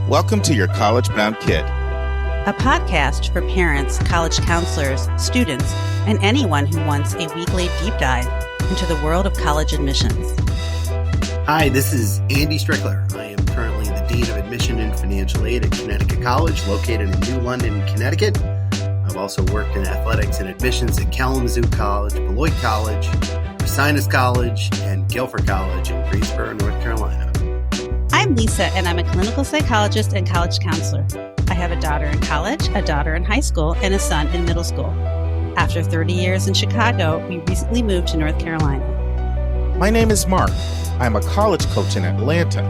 Welcome to Your College Bound Kid, a podcast for parents, college counselors, students, and anyone who wants a weekly deep dive into the world of college admissions. Hi, this is Andy Stricker. I am currently the Dean of Admission and Financial Aid at Connecticut College, located in New London, Connecticut. I've also worked in athletics and admissions at Kalamazoo College, Beloit College, Ursinus College, and Guilford College in Greensboro, North Carolina. I'm Lisa, and I'm a clinical psychologist and college counselor. I have a daughter in college, a daughter in high school, and a son in middle school. After 30 years in Chicago, we recently moved to North Carolina. My name is Mark. I'm a college coach in Atlanta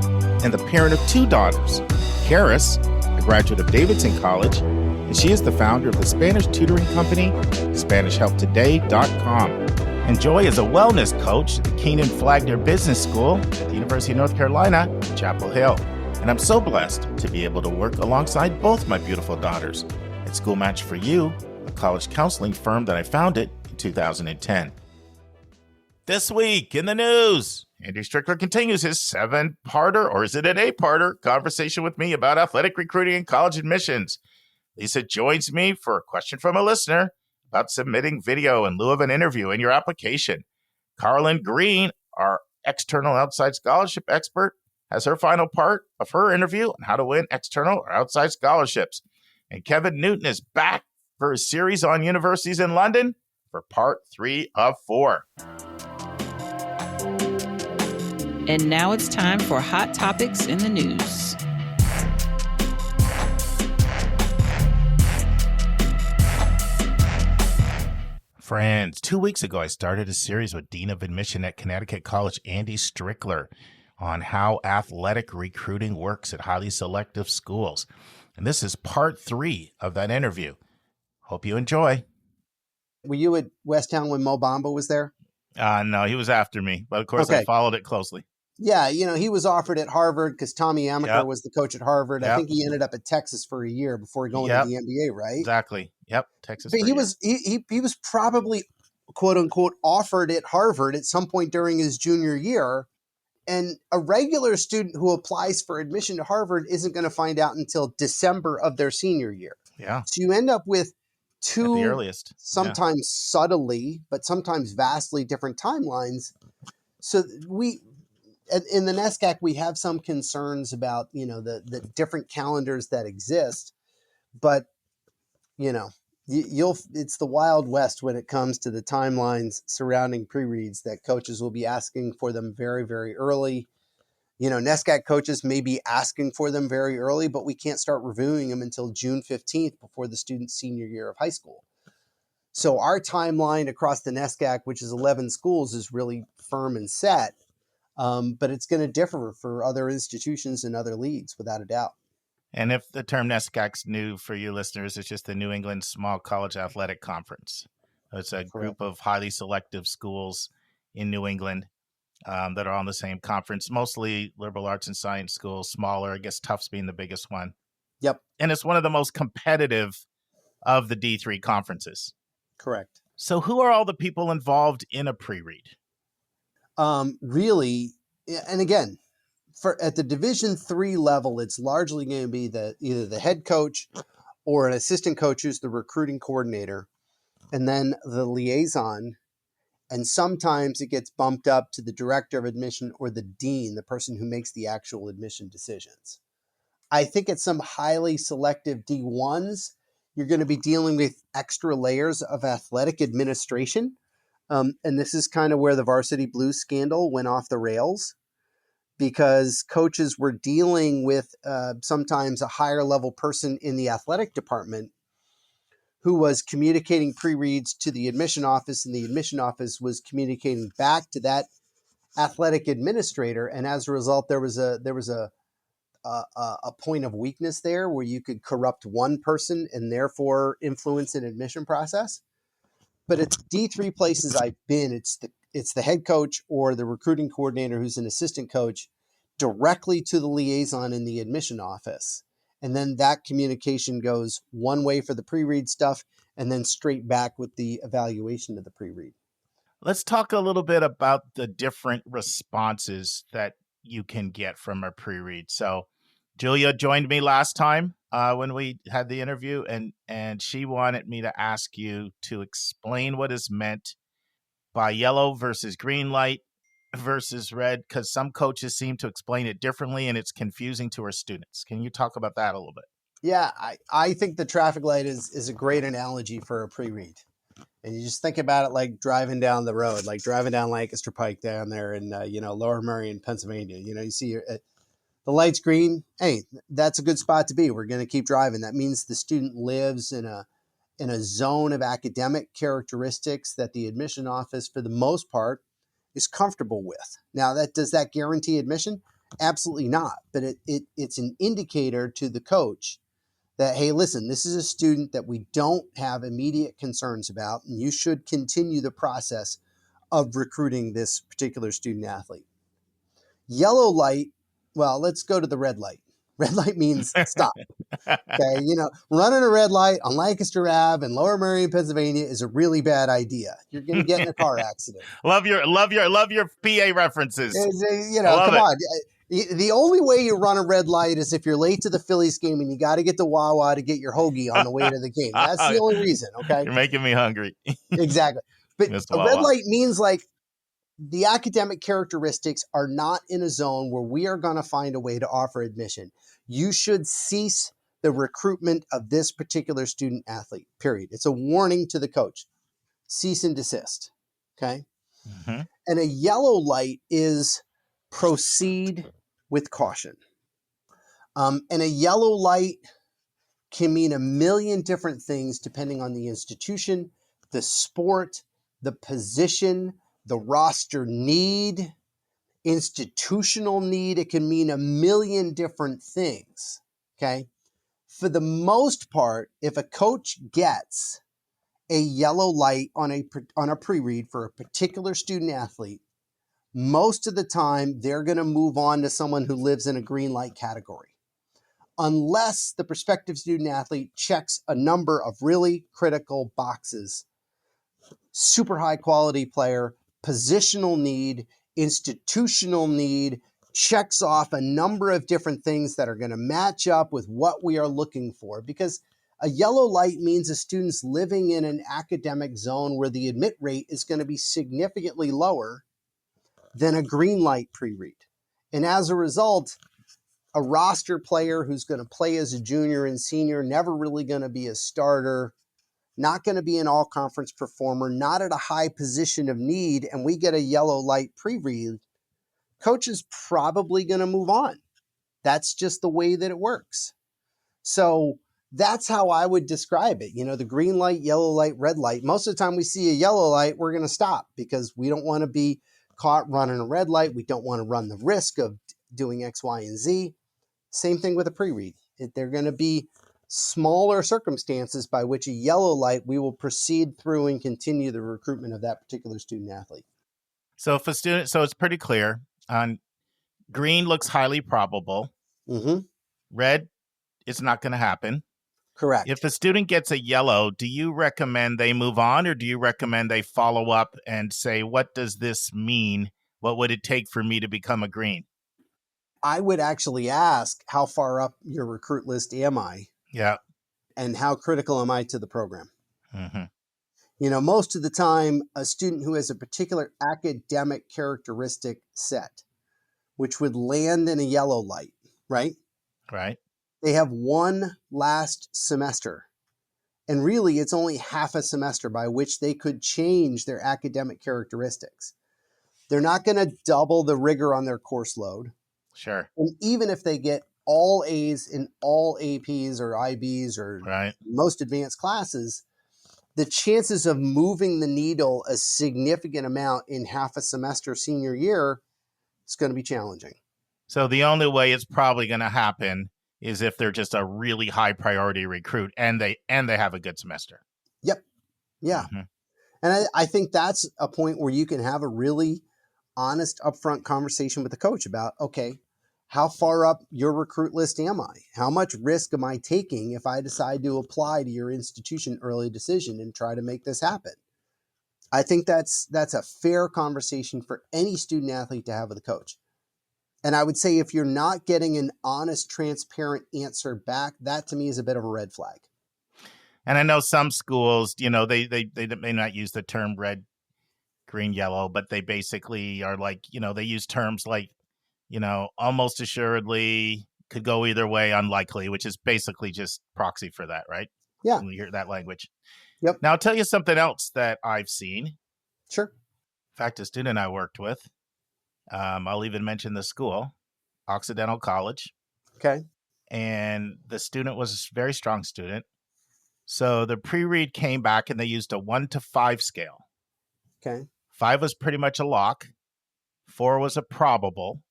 and the parent of two daughters. Karis, a graduate of Davidson College, and she is the founder of the Spanish tutoring company, SpanishHelpToday.com. And Joy is a wellness coach at the Keenan Flagler Business School at the University of North Carolina, Chapel Hill. And I'm so blessed to be able to work alongside both my beautiful daughters at School Match for You, a college counseling firm that I founded in 2010. This week in the news, Andy Stricker continues his 7-parter, or is it an 8-parter, conversation with me about athletic recruiting and college admissions. Lisa joins me for a question from a listener about submitting video in lieu of an interview in your application. Carlynn Greene, our external outside scholarship expert, has her final part of her interview on how to win external or outside scholarships. And Kevin Newton is back for his series on universities in London for part 3 of 4. And now it's time for Hot Topics in the News. Friends, 2 weeks ago, I started a series with Dean of Admission at Connecticut College, Andy Stricker, on how athletic recruiting works at highly selective schools. And this is part 3 of that interview. Hope you enjoy. Were you at Westtown when Mo Bamba was there? No, he was after me, but of course I followed it closely. Yeah, he was offered at Harvard because Tommy Amaker was the coach at Harvard. I think he ended up at Texas for a year before going to the NBA, right? Exactly. Yep, Texas. But he was probably, quote unquote, offered at Harvard at some point during his junior year. And a regular student who applies for admission to Harvard isn't going to find out until December of their senior year. Yeah. So you end up with two, at the earliest, sometimes subtly, but sometimes vastly different timelines. So in the NESCAC, we have some concerns about, the different calendars that exist, but, it's the Wild West when it comes to the timelines surrounding pre-reads that coaches will be asking for them very, very early. NESCAC coaches may be asking for them very early, but we can't start reviewing them until June 15th before the student's senior year of high school. So our timeline across the NESCAC, which is 11 schools, is really firm and set. But it's going to differ for other institutions and other leagues, without a doubt. And if the term NESCAC's new for you listeners, it's just the New England Small College Athletic Conference. It's a group of highly selective schools in New England that are on the same conference, mostly liberal arts and science schools, smaller, I guess Tufts being the biggest one. Yep. And it's one of the most competitive of the D3 conferences. Correct. So who are all the people involved in a pre-read? Really, and again, at the Division III level, it's largely going to be either the head coach or an assistant coach who's the recruiting coordinator, and then the liaison. And sometimes it gets bumped up to the director of admission or the dean, the person who makes the actual admission decisions. I think at some highly selective D1s, you're going to be dealing with extra layers of athletic administration. And this is kind of where the Varsity Blues scandal went off the rails, because coaches were dealing with sometimes a higher level person in the athletic department who was communicating pre-reads to the admission office, and the admission office was communicating back to that athletic administrator. And as a result, there was a point of weakness there where you could corrupt one person and therefore influence an admission process. But it's D3 places I've been, it's the head coach or the recruiting coordinator who's an assistant coach directly to the liaison in the admission office. And then that communication goes one way for the pre-read stuff and then straight back with the evaluation of the pre-read. Let's talk a little bit about the different responses that you can get from a pre-read. So Julia joined me last time when we had the interview, and she wanted me to ask you to explain what is meant by yellow versus green light versus red, because some coaches seem to explain it differently and it's confusing to our students. Can you talk about that a little bit? Yeah, I think the traffic light is a great analogy for a pre-read. And you just think about it like driving down the road, like driving down Lancaster Pike down there in, Lower Merion, Pennsylvania. You see the light's green. Hey, that's a good spot to be. We're going to keep driving. That means the student lives in a zone of academic characteristics that the admission office, for the most part, is comfortable with. Now, does that guarantee admission? Absolutely not. But it's an indicator to the coach that, hey, listen, this is a student that we don't have immediate concerns about, and you should continue the process of recruiting this particular student athlete. Yellow light, well, let's go to the red light. Red light means stop. Okay, running a red light on Lancaster Ave in Lower Merion, Pennsylvania is a really bad idea. You're going to get in a car accident. love your PA references. Come on. The only way you run a red light is if you're late to the Phillies game and you got to get to Wawa to get your hoagie on the way to the game. That's the only reason, okay? You're making me hungry. Exactly. But a red light means like the academic characteristics are not in a zone where we are going to find a way to offer admission. You should cease the recruitment of this particular student athlete, period. It's a warning to the coach. Cease and desist, okay? Mm-hmm. And a yellow light is proceed with caution. And a yellow light can mean a million different things depending on the institution, the sport, the position, the roster need, institutional need. It can mean a million different things, okay? For the most part, if a coach gets a yellow light on a pre-read for a particular student athlete, most of the time they're going to move on to someone who lives in a green light category, unless the prospective student athlete checks a number of really critical boxes. Super high quality player, positional need, institutional need, checks off a number of different things that are going to match up with what we are looking for. Because a yellow light means a student's living in an academic zone where the admit rate is going to be significantly lower than a green light pre-read. And as a result, a roster player who's going to play as a junior and senior, never really going to be a starter, not going to be an all-conference performer, not at a high position of need, and we get a yellow light pre-read, coach is probably going to move on. That's just the way that it works. So that's how I would describe it. The green light, yellow light, red light. Most of the time we see a yellow light, we're going to stop because we don't want to be caught running a red light. We don't want to run the risk of doing X, Y, and Z. Same thing with a pre-read. They're going to be smaller circumstances by which a yellow light, we will proceed through and continue the recruitment of that particular student athlete. So if a student, so it's pretty clear. On green looks highly probable. Mm-hmm. Red, it's not going to happen. Correct. If a student gets a yellow, do you recommend they move on, or do you recommend they follow up and say, what does this mean? What would it take for me to become a green? I would actually ask, how far up your recruit list am I? Yeah. And how critical am I to the program? Mm-hmm. Most of the time, a student who has a particular academic characteristic set, which would land in a yellow light, right? Right. They have one last semester. And really, it's only half a semester by which they could change their academic characteristics. They're not going to double the rigor on their course load. Sure. And even if they get all A's in all APs or IBs or most advanced classes, the chances of moving the needle a significant amount in half a semester senior year is going to be challenging. So the only way it's probably going to happen is if they're just a really high priority recruit and they have a good semester. Yep. Yeah. Mm-hmm. And I think that's a point where you can have a really honest, upfront conversation with the coach about, okay, how far up your recruit list am I? How much risk am I taking if I decide to apply to your institution early decision and try to make this happen? I think that's a fair conversation for any student athlete to have with a coach. And I would say if you're not getting an honest, transparent answer back, that to me is a bit of a red flag. And I know some schools, they may not use the term red, green, yellow, but they basically are like, they use terms like, almost assuredly, could go either way, unlikely, which is basically just proxy for that, right? Yeah. When we hear that language. Yep. Now, I'll tell you something else that I've seen. Sure. In fact, a student I worked with, I'll even mention the school, Occidental College. Okay. And the student was a very strong student. So the pre-read came back and they used a 1 to 5 scale. Okay. 5 was pretty much a lock. 4 was a probable.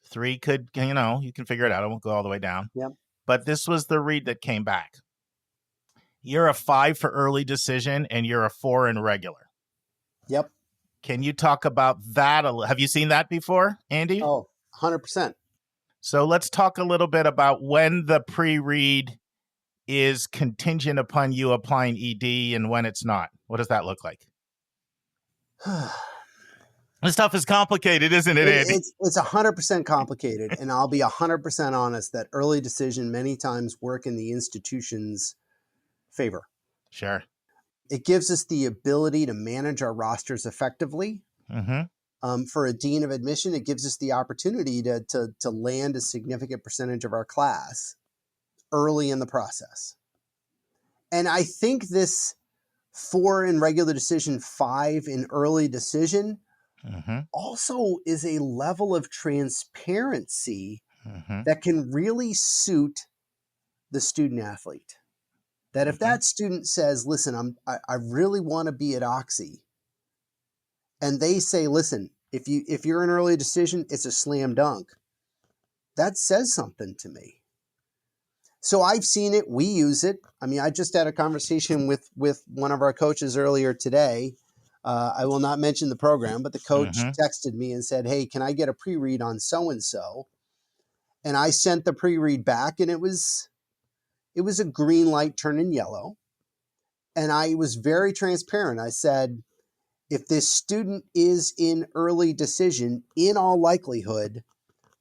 3 could, you can figure it out. I won't go all the way down. Yep. But this was the read that came back. You're a 5 for early decision and you're a 4 in regular. Yep. Can you talk about that? Have you seen that before, Andy? Oh, 100%. So let's talk a little bit about when the pre-read is contingent upon you applying ED and when it's not. What does that look like? This stuff is complicated, isn't it, Andy? It's 100% complicated. And I'll be 100% honest that early decision many times work in the institution's favor. Sure. It gives us the ability to manage our rosters effectively. Mm-hmm. For a dean of admission, it gives us the opportunity to land a significant percentage of our class early in the process. And I think this 4 in regular decision, 5 in early decision also is a level of transparency that can really suit the student athlete. That if that student says, listen, I really want to be at Oxy, and they say, listen, if you're an early decision, it's a slam dunk. That says something to me. So I've seen it. We use it. I mean, I just had a conversation with one of our coaches earlier today. I will not mention the program, but the coach texted me and said, hey, can I get a pre-read on so-and-so? And I sent the pre-read back, and it was a green light turning yellow. And I was very transparent. I said, if this student is in early decision, in all likelihood,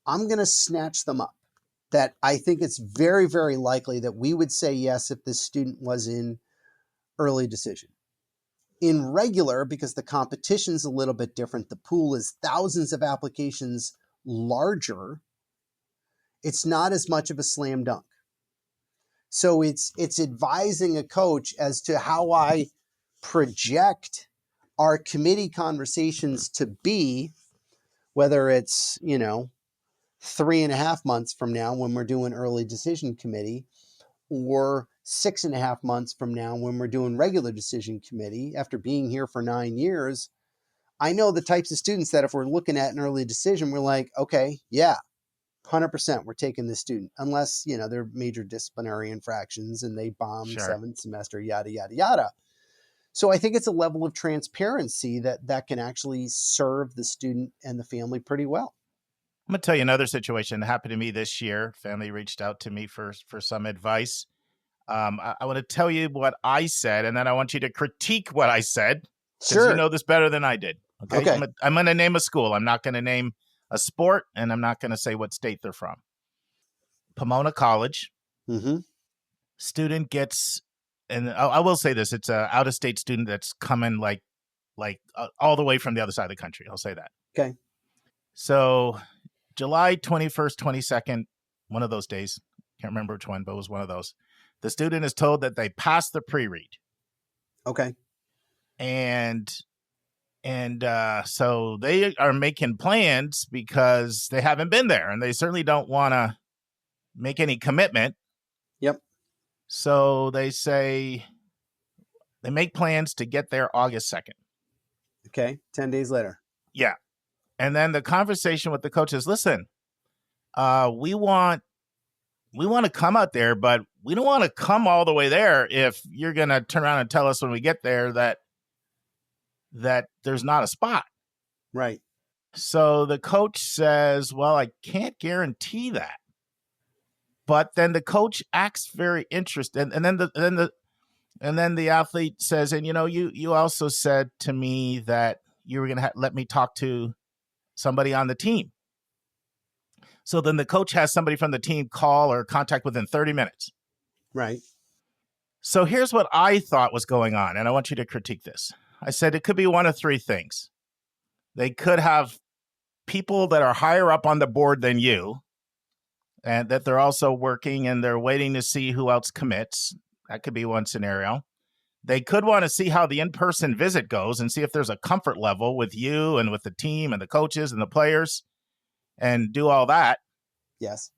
I'm going to snatch them up. That I think it's very, very likely that we would say yes if this student was in early decision. In regular, because the competition's a little bit different, the pool is thousands of applications larger, it's not as much of a slam dunk. So it's advising a coach as to how I project our committee conversations to be, whether it's, 3.5 months from now when we're doing early decision committee, or 6.5 months from now when we're doing regular decision committee. After being here for 9 years, I know the types of students that if we're looking at an early decision, we're like, okay, yeah, 100% we're taking this student, unless, they're major disciplinary infractions and they bomb 7th semester, yada, yada, yada. So I think it's a level of transparency that can actually serve the student and the family pretty well. I'm going to tell you another situation that happened to me this year. Family reached out to me for some advice. I want to tell you what I said, and then I want you to critique what I said. Because you know this better than I did. Okay. I'm going to name a school. I'm not going to name a sport, and I'm not going to say what state they're from. Pomona College. Student gets, and I will say this, it's an out-of-state student that's coming like all the way from the other side of the country. I'll say that. Okay. So July 21st, 22nd, one of those days, can't remember which one, but it was one of those. The student is told that they passed the pre-read. Okay. And so they are making plans because they haven't been there and they certainly don't want to make any commitment. Yep. So they say they make plans to get there August 2nd. Okay. 10 days later. Yeah. And then the conversation with the coach is, listen, we want to come out there, but we don't want to come all the way there if you're going to turn around and tell us when we get there that there's not a spot. Right. So the coach says, well, I can't guarantee that. But then the coach acts very interested. And then the athlete says, and you also said to me that you were going to let me talk to somebody on the team. So then the coach has somebody from the team call or contact within 30 minutes. Right. So here's what I thought was going on, and I want you to critique this. I said it could be one of three things. They could have people that are higher up on the board than you, and that they're also working and they're waiting to see who else commits. That could be one scenario. They could want to see how the in-person visit goes and see if there's a comfort level with you and with the team and the coaches and the players and do all that. Yes.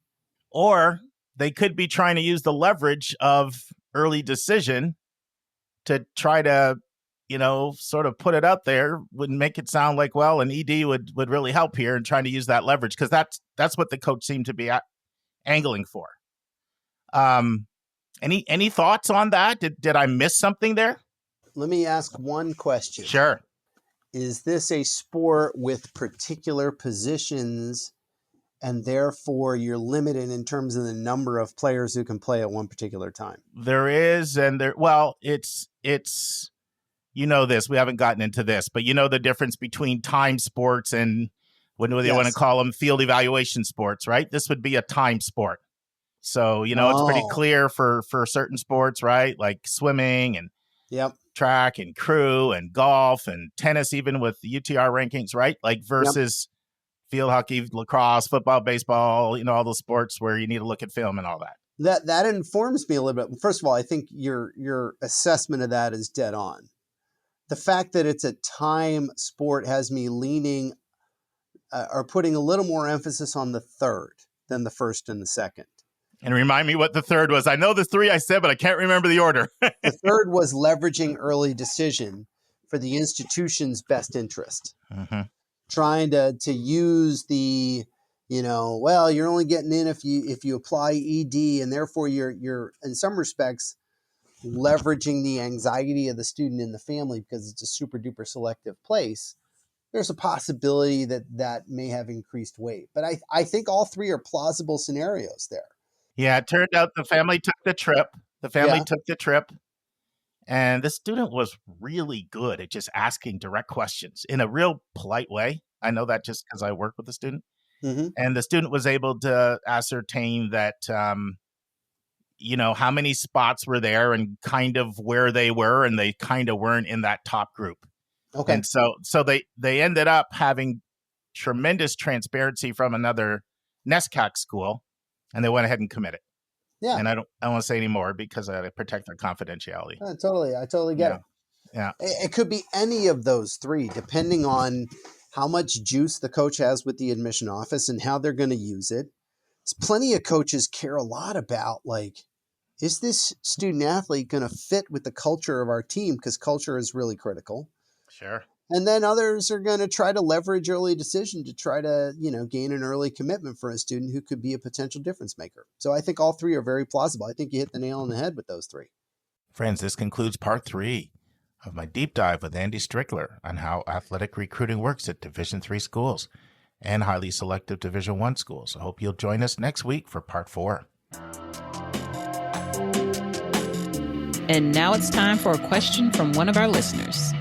Or they could be trying to use the leverage of early decision to try to, sort of put it out there, would make it sound like, well, an ED would really help here, and trying to use that leverage, because that's what the coach seemed to be angling for. Any thoughts on that? Did I miss something there? Let me ask one question. Sure. Is this a sport with particular positions, and therefore you're limited in terms of the number of players who can play at one particular time? There is, and it's this. We haven't gotten into this, but the difference between time sports and whether they want to call them field evaluation sports, right? This would be a time sport. So, it's pretty clear for certain sports, right? Like swimming and track and crew and golf and tennis, even with the UTR rankings, right? Like versus field hockey, lacrosse, football, baseball, all those sports where you need to look at film and all that. That informs me a little bit. First of all, I think your assessment of that is dead on. The fact that it's a time sport has me leaning or putting a little more emphasis on the third than the first and the second. And remind me what the third was. I know the three I said, but I can't remember the order. The third was leveraging early decision for the institution's best interest. Mm-hmm. Trying to use the, you're only getting in if you apply ED, and therefore you're in some respects leveraging the anxiety of the student and the family because it's a super duper selective place. There's a possibility that may have increased weight. But I think all three are plausible scenarios there. Yeah, it turned out the family took the trip. And the student was really good at just asking direct questions in a real polite way. I know that just because I work with the student. Mm-hmm. And the student was able to ascertain that, how many spots were there and kind of where they were, and they kind of weren't in that top group. Okay. And so they ended up having tremendous transparency from another NESCAC school, and they went ahead and committed. Yeah. And I don't want to say any more because I protect their confidentiality. I totally get it. Yeah. It could be any of those three, depending on how much juice the coach has with the admission office and how they're going to use it. Plenty of coaches care a lot about, like, is this student athlete going to fit with the culture of our team? Because culture is really critical. Sure. And then others are going to try to leverage early decision to try to, gain an early commitment for a student who could be a potential difference maker. So I think all three are very plausible. I think you hit the nail on the head with those three. Friends, this concludes part 3 of my deep dive with Andy Stricker on how athletic recruiting works at Division III schools and highly selective Division I schools. I hope you'll join us next week for part 4. And now it's time for a question from one of our listeners.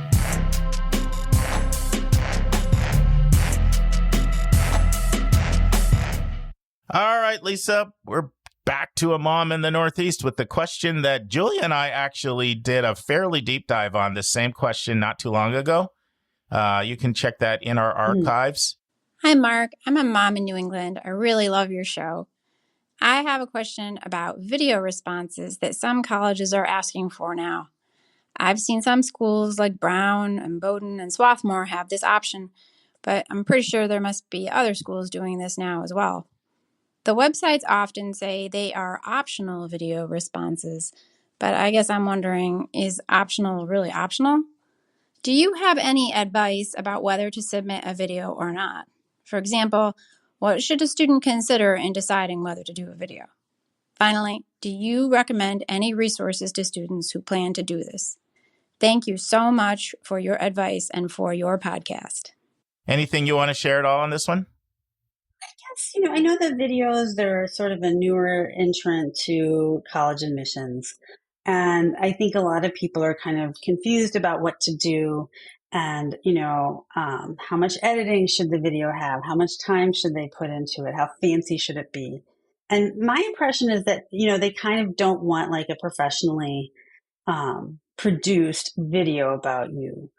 All right, Lisa, we're back to a mom in the Northeast with the question that Julia and I actually did a fairly deep dive on, this same question not too long ago. You can check that in our archives. Hi, Mark. I'm a mom in New England. I really love your show. I have a question about video responses that some colleges are asking for now. I've seen some schools like Brown and Bowdoin and Swarthmore have this option, but I'm pretty sure there must be other schools doing this now as well. The websites often say they are optional video responses, but I guess I'm wondering, is optional really optional? Do you have any advice about whether to submit a video or not? For example, what should a student consider in deciding whether to do a video? Finally, do you recommend any resources to students who plan to do this? Thank you so much for your advice and for your podcast. Anything you want to share at all on this one? Yes, I know that videos, they're sort of a newer entrant to college admissions. And I think a lot of people are kind of confused about what to do. and, how much editing should the video have? How much time should they put into it? How fancy should it be? And my impression is that, they kind of don't want like a professionally produced video about you,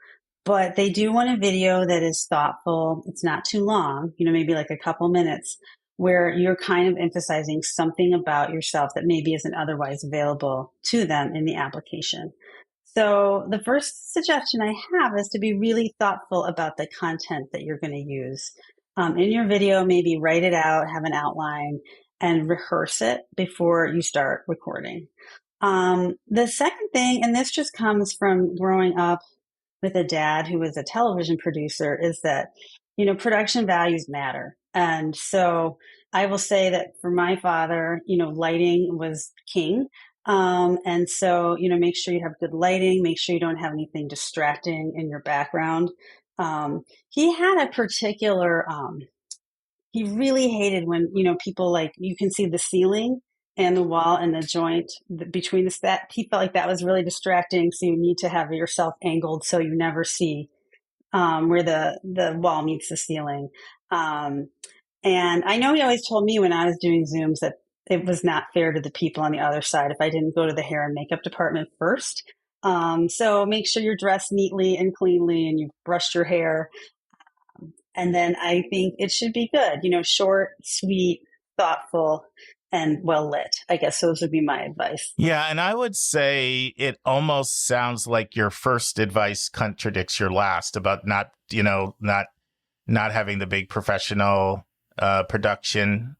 but they do want a video that is thoughtful. It's not too long, maybe like a couple minutes, where you're kind of emphasizing something about yourself that maybe isn't otherwise available to them in the application. So the first suggestion I have is to be really thoughtful about the content that you're going to use. In your video, maybe write it out, have an outline, and rehearse it before you start recording. The second thing, and this just comes from growing up with a dad who was a television producer, is that, production values matter. And so I will say that for my father, lighting was king. And so, make sure you have good lighting, make sure you don't have anything distracting in your background. He had a particular, he really hated when, people like, you can see the ceiling and the wall and the joint between the set. He felt like that was really distracting. So you need to have yourself angled so you never see where the wall meets the ceiling. And I know he always told me when I was doing Zooms that it was not fair to the people on the other side if I didn't go to the hair and makeup department first. So make sure you're dressed neatly and cleanly and you've brushed your hair. And then I think it should be good, short, sweet, thoughtful, and well lit. I guess those would be my advice. Yeah. And I would say it almost sounds like your first advice contradicts your last about not having the big professional production,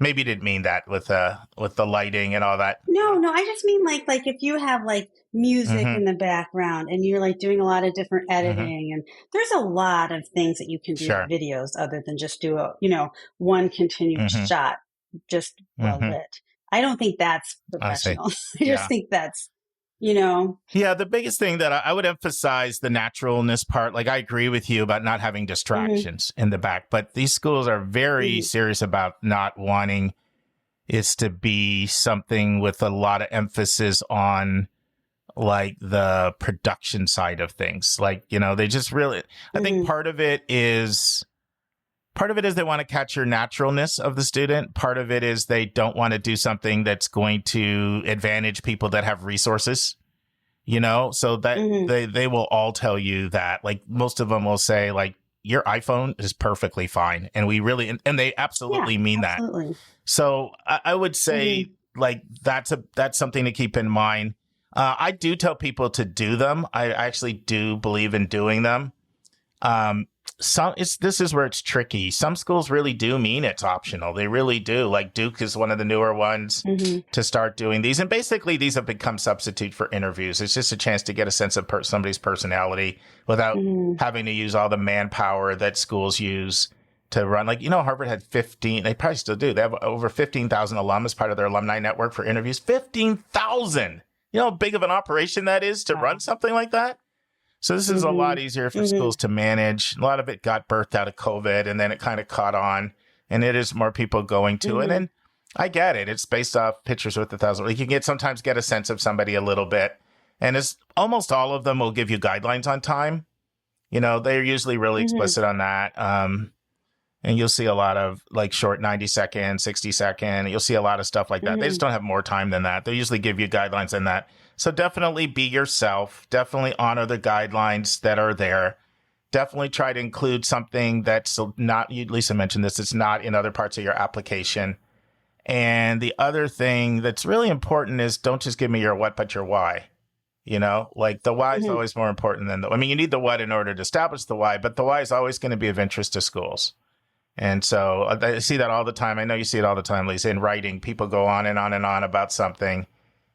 maybe you didn't mean that with the lighting and all that. No, I just mean like if you have like music in the background and you're like doing a lot of different editing and there's a lot of things that you can do with videos other than just do one continuous shot, just well lit. I don't think that's professional. I just think that's, Yeah, the biggest thing that I would emphasize the naturalness part. Like I agree with you about not having distractions in the back, but these schools are very serious about not wanting it to be something with a lot of emphasis on like the production side of things. Like, they just really, I think part of it is they want to catch your naturalness of the student. Part of it is they don't want to do something that's going to advantage people that have resources, so that they will all tell you that. Like most of them will say like, your iPhone is perfectly fine. And we really, and they absolutely mean absolutely. That. So I would say like, that's something to keep in mind. I do tell people to do them. I actually do believe in doing them. This is where it's tricky. Some schools really do mean it's optional. They really do. Like Duke is one of the newer ones to start doing these. And basically these have become substitute for interviews. It's just a chance to get a sense of somebody's personality without having to use all the manpower that schools use to run. Like, Harvard had 15, they probably still do. They have over 15,000 alum as part of their alumni network for interviews. 15,000! You know how big of an operation that is to run something like that? So this is a lot easier for schools to manage. A lot of it got birthed out of COVID, and then it kind of caught on, and it is more people going to it. And I get it. It's based off pictures with 1,000. You can sometimes get a sense of somebody a little bit. And it's almost all of them will give you guidelines on time. They're usually really explicit on that. And you'll see a lot of like short 90-second, 60-second. You'll see a lot of stuff like that. They just don't have more time than that. They usually give you guidelines on that. So definitely be yourself. Definitely honor the guidelines that are there. Definitely try to include something that's not, Lisa mentioned this, it's not in other parts of your application. And the other thing that's really important is don't just give me your what, but your why. Like the why is always more important than you need the what in order to establish the why, but the why is always going to be of interest to schools. And so I see that all the time. I know you see it all the time, Lisa, in writing. People go on and on and on about something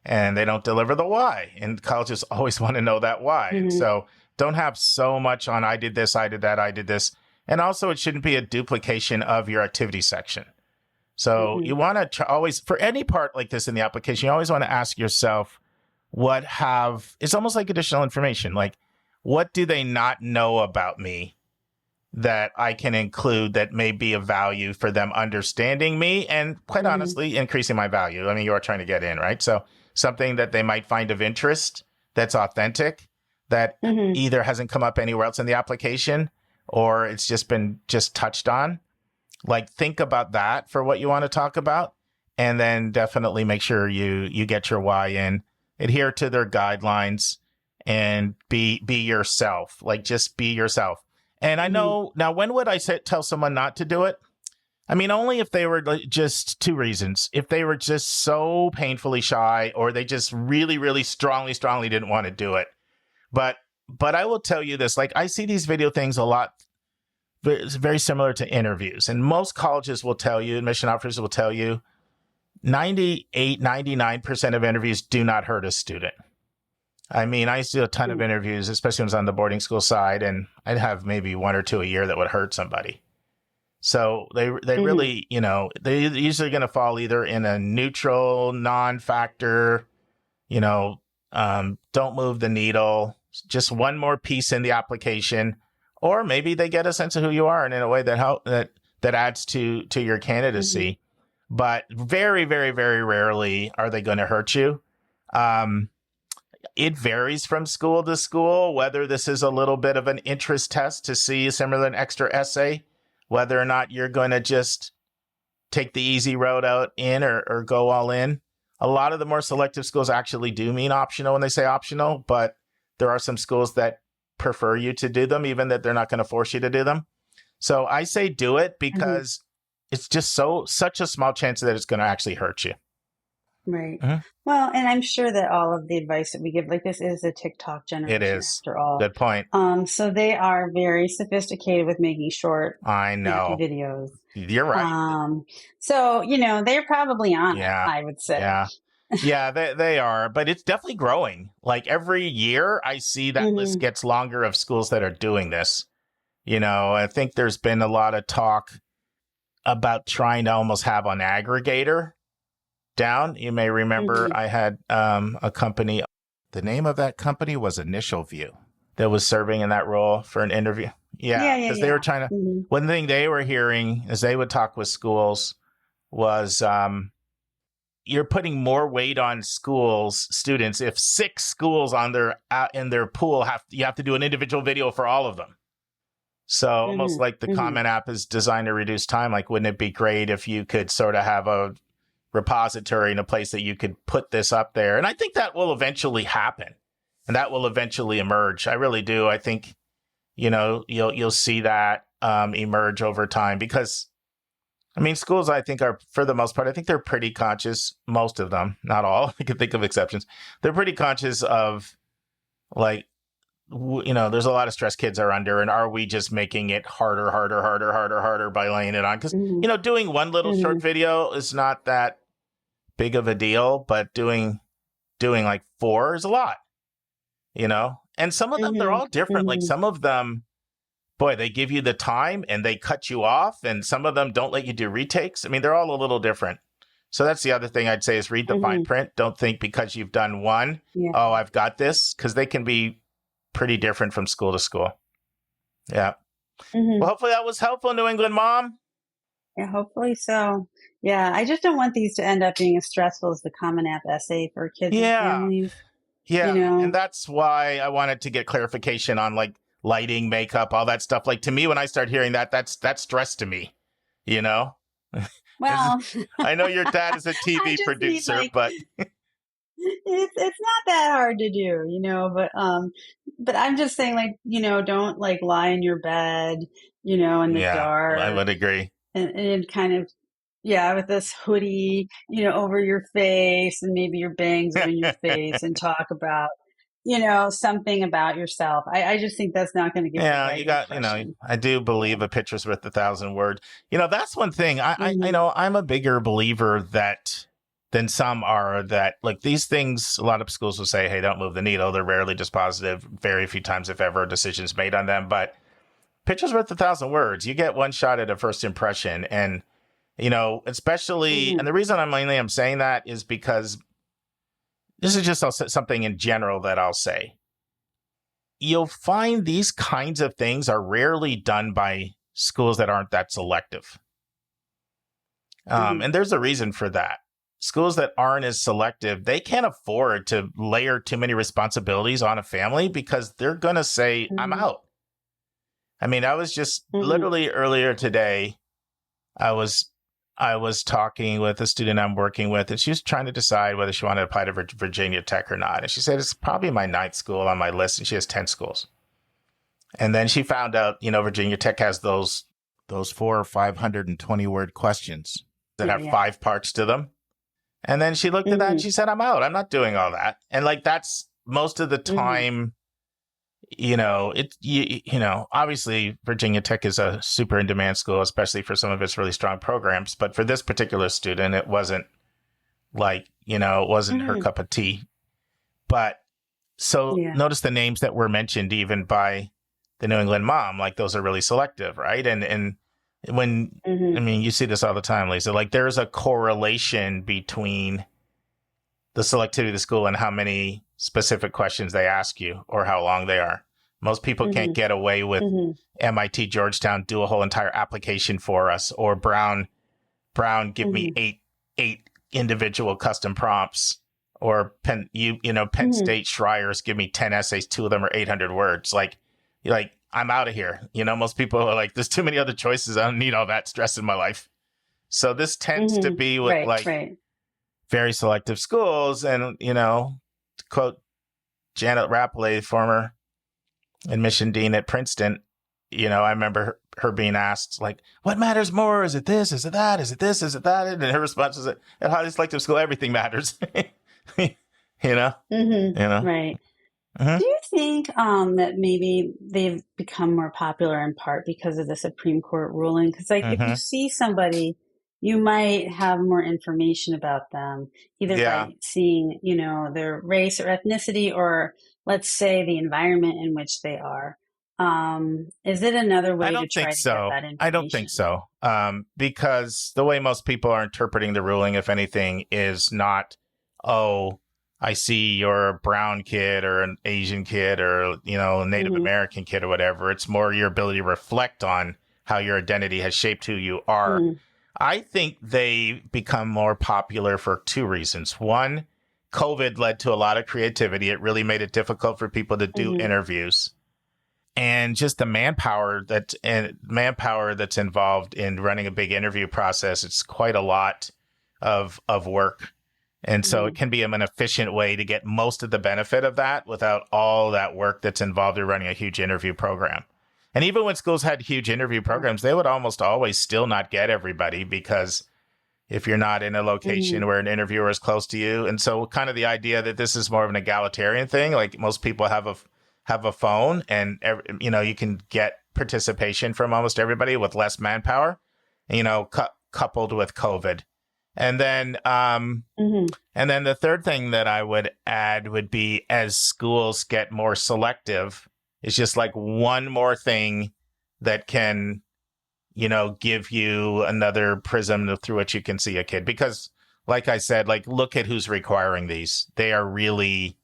and they don't deliver the why. And colleges always want to know that why. And so don't have so much on I did this, I did that, I did this. And also it shouldn't be a duplication of your activity section. So you want to always, for any part like this in the application, you always want to ask yourself, it's almost like additional information. Like, what do they not know about me that I can include that may be of value for them understanding me and quite honestly, increasing my value. You are trying to get in, right? So something that they might find of interest that's authentic that Mm-hmm. either hasn't come up anywhere else in the application or it's just been touched on. Like, think about that for what you want to talk about, and then definitely make sure you get your why in, adhere to their guidelines, and be yourself. Like, just be yourself. And I know, now, when would I tell someone not to do it? I mean, only if they were just two reasons. If they were just so painfully shy, or they just really, really strongly didn't want to do it. But I will tell you this, like, I see these video things a lot. It's very similar to interviews. And most colleges will tell you, admission officers will tell you, 98, 99% of interviews do not hurt a student. I mean, I used to do a ton of interviews, especially when I was on the boarding school side, and I'd have maybe one or two a year that would hurt somebody. So they really, you know, they're usually going to fall either in a neutral, non-factor, you know, don't move the needle, just one more piece in the application, or maybe they get a sense of who you are and in a way that adds to your candidacy. But very, very, very rarely are they going to hurt you. It varies from school to school, whether this is a little bit of an interest test to see similar an extra essay, whether or not you're going to just take the easy road out in or go all in. A lot of the more selective schools actually do mean optional when they say optional, but there are some schools that prefer you to do them, even that they're not going to force you to do them. So I say do it because it's just such a small chance that it's going to actually hurt you. Right. Well, and I'm sure that all of the advice that we give, like, this is a TikTok generation. It is. After all. Good point. So they are very sophisticated with making short I know videos. You're right. So, you know, they're probably on it, I would say. Yeah, they are, but it's definitely growing. Like, every year I see that list gets longer of schools that are doing this. You know, I think there's been a lot of talk about trying to almost have an aggregator down. You may remember I had a company. The name of that company was Initial View that was serving in that role for an interview. Because they were trying to, one thing they were hearing as they would talk with schools was you're putting more weight on students. If 6 schools in their pool you have to do an individual video for all of them. So almost like the Comment app is designed to reduce time. Like, wouldn't it be great if you could sort of have a repository in a place that you could put this up there? And I think that will eventually happen, and that will eventually emerge. I really do. I think, you know, you'll see that emerge over time, because, I mean, schools, I think, are, for the most part, I think they're pretty conscious. Most of them, not all. I can think of exceptions. They're pretty conscious of, like, you know, there's a lot of stress kids are under, and are we just making it harder by laying it on? Because, you know, doing one little short video is not that big of a deal, but doing like 4 is a lot, you know? And some of them, they're all different. Like, some of them, boy, they give you the time and they cut you off, and some of them don't let you do retakes. I mean, they're all a little different. So that's the other thing I'd say is read the fine print. Don't think because you've done one, oh, I've got this, because they can be pretty different from school to school. Yeah. Well, hopefully that was helpful, New England mom. Yeah, hopefully so. Yeah, I just don't want these to end up being as stressful as the Common App essay for kids and families. Yeah, you know? And that's why I wanted to get clarification on, like, lighting, makeup, all that stuff. Like, to me, when I start hearing that's stress to me, you know? Well, I know your dad is a TV producer, but it's not that hard to do, you know, but I'm just saying, like, you know, don't, like, lie in your bed, you know, in the dark. I would agree. And kind of, with this hoodie, you know, over your face, and maybe your bangs are in your face, and talk about, you know, something about yourself. I just think that's not going to give you the right impression. You know, I do believe a picture's worth 1,000 words. You know, that's one thing. I know I'm a bigger believer than some are, that, like, these things, a lot of schools will say, hey, don't move the needle. They're rarely dispositive, very few times, if ever, decisions made on them. But picture's worth 1,000 words. You get one shot at a first impression. And, you know, especially, and the reason I'm saying that is because this is just something in general that I'll say. You'll find these kinds of things are rarely done by schools that aren't that selective. And there's a reason for that. schools that aren't as selective, they can't afford to layer too many responsibilities on a family because they're going to say, I'm out. I mean, I was just literally earlier today, I was talking with a student I'm working with, and she was trying to decide whether she wanted to apply to Virginia Tech or not. And she said, it's probably my 9th school on my list, and she has 10 schools. And then she found out, Virginia Tech has those 400 or 520 word questions that have 5 parts to them. And then she looked at that and she said, I'm out. I'm not doing all that. And like, that's most of the time, obviously Virginia Tech is a super in demand school, especially for some of its really strong programs. But for this particular student, it wasn't like, it wasn't her cup of tea. But so notice the names that were mentioned even by the New England mom, like those are really selective, right? And when, I mean, you see this all the time, Lisa, like there's a correlation between the selectivity of the school and how many specific questions they ask you or how long they are. Most people can't get away with MIT, Georgetown, do a whole entire application for us, or Brown, give me eight individual custom prompts, or Penn State Schreier's give me 10 essays, 2 of them are 800 words. Like I'm out of here. Most people are like, there's too many other choices. I don't need all that stress in my life. So this tends to be with very selective schools. And, to quote Janet Rappley, former admission dean at Princeton, I remember her being asked, like, what matters more? Is it this? Is it that? Is it this? Is it that? And her response is, at a highly selective school, everything matters. Right. Do you think that maybe they've become more popular in part because of the Supreme Court ruling? Because if you see somebody, you might have more information about them, either by seeing, their race or ethnicity, or let's say the environment in which they are. Is it another way to try to get that information? I don't think so. Because the way most people are interpreting the ruling, if anything, is not, I see you're a brown kid or an Asian kid or, a Native American kid or whatever. It's more your ability to reflect on how your identity has shaped who you are. I think they become more popular for 2 reasons. One, COVID led to a lot of creativity. It really made it difficult for people to do interviews. And just the manpower that's involved in running a big interview process, it's quite a lot of work. And so it can be an efficient way to get most of the benefit of that without all that work that's involved in running a huge interview program. And even when schools had huge interview programs, they would almost always still not get everybody, because if you're not in a location where an interviewer is close to you. And so kind of the idea that this is more of an egalitarian thing, like most people have a phone and, you can get participation from almost everybody with less manpower, coupled with COVID. And then the third thing that I would add would be, as schools get more selective, it's just like one more thing that can, give you another prism through which you can see a kid. Because like I said, look at who's requiring these. They are really,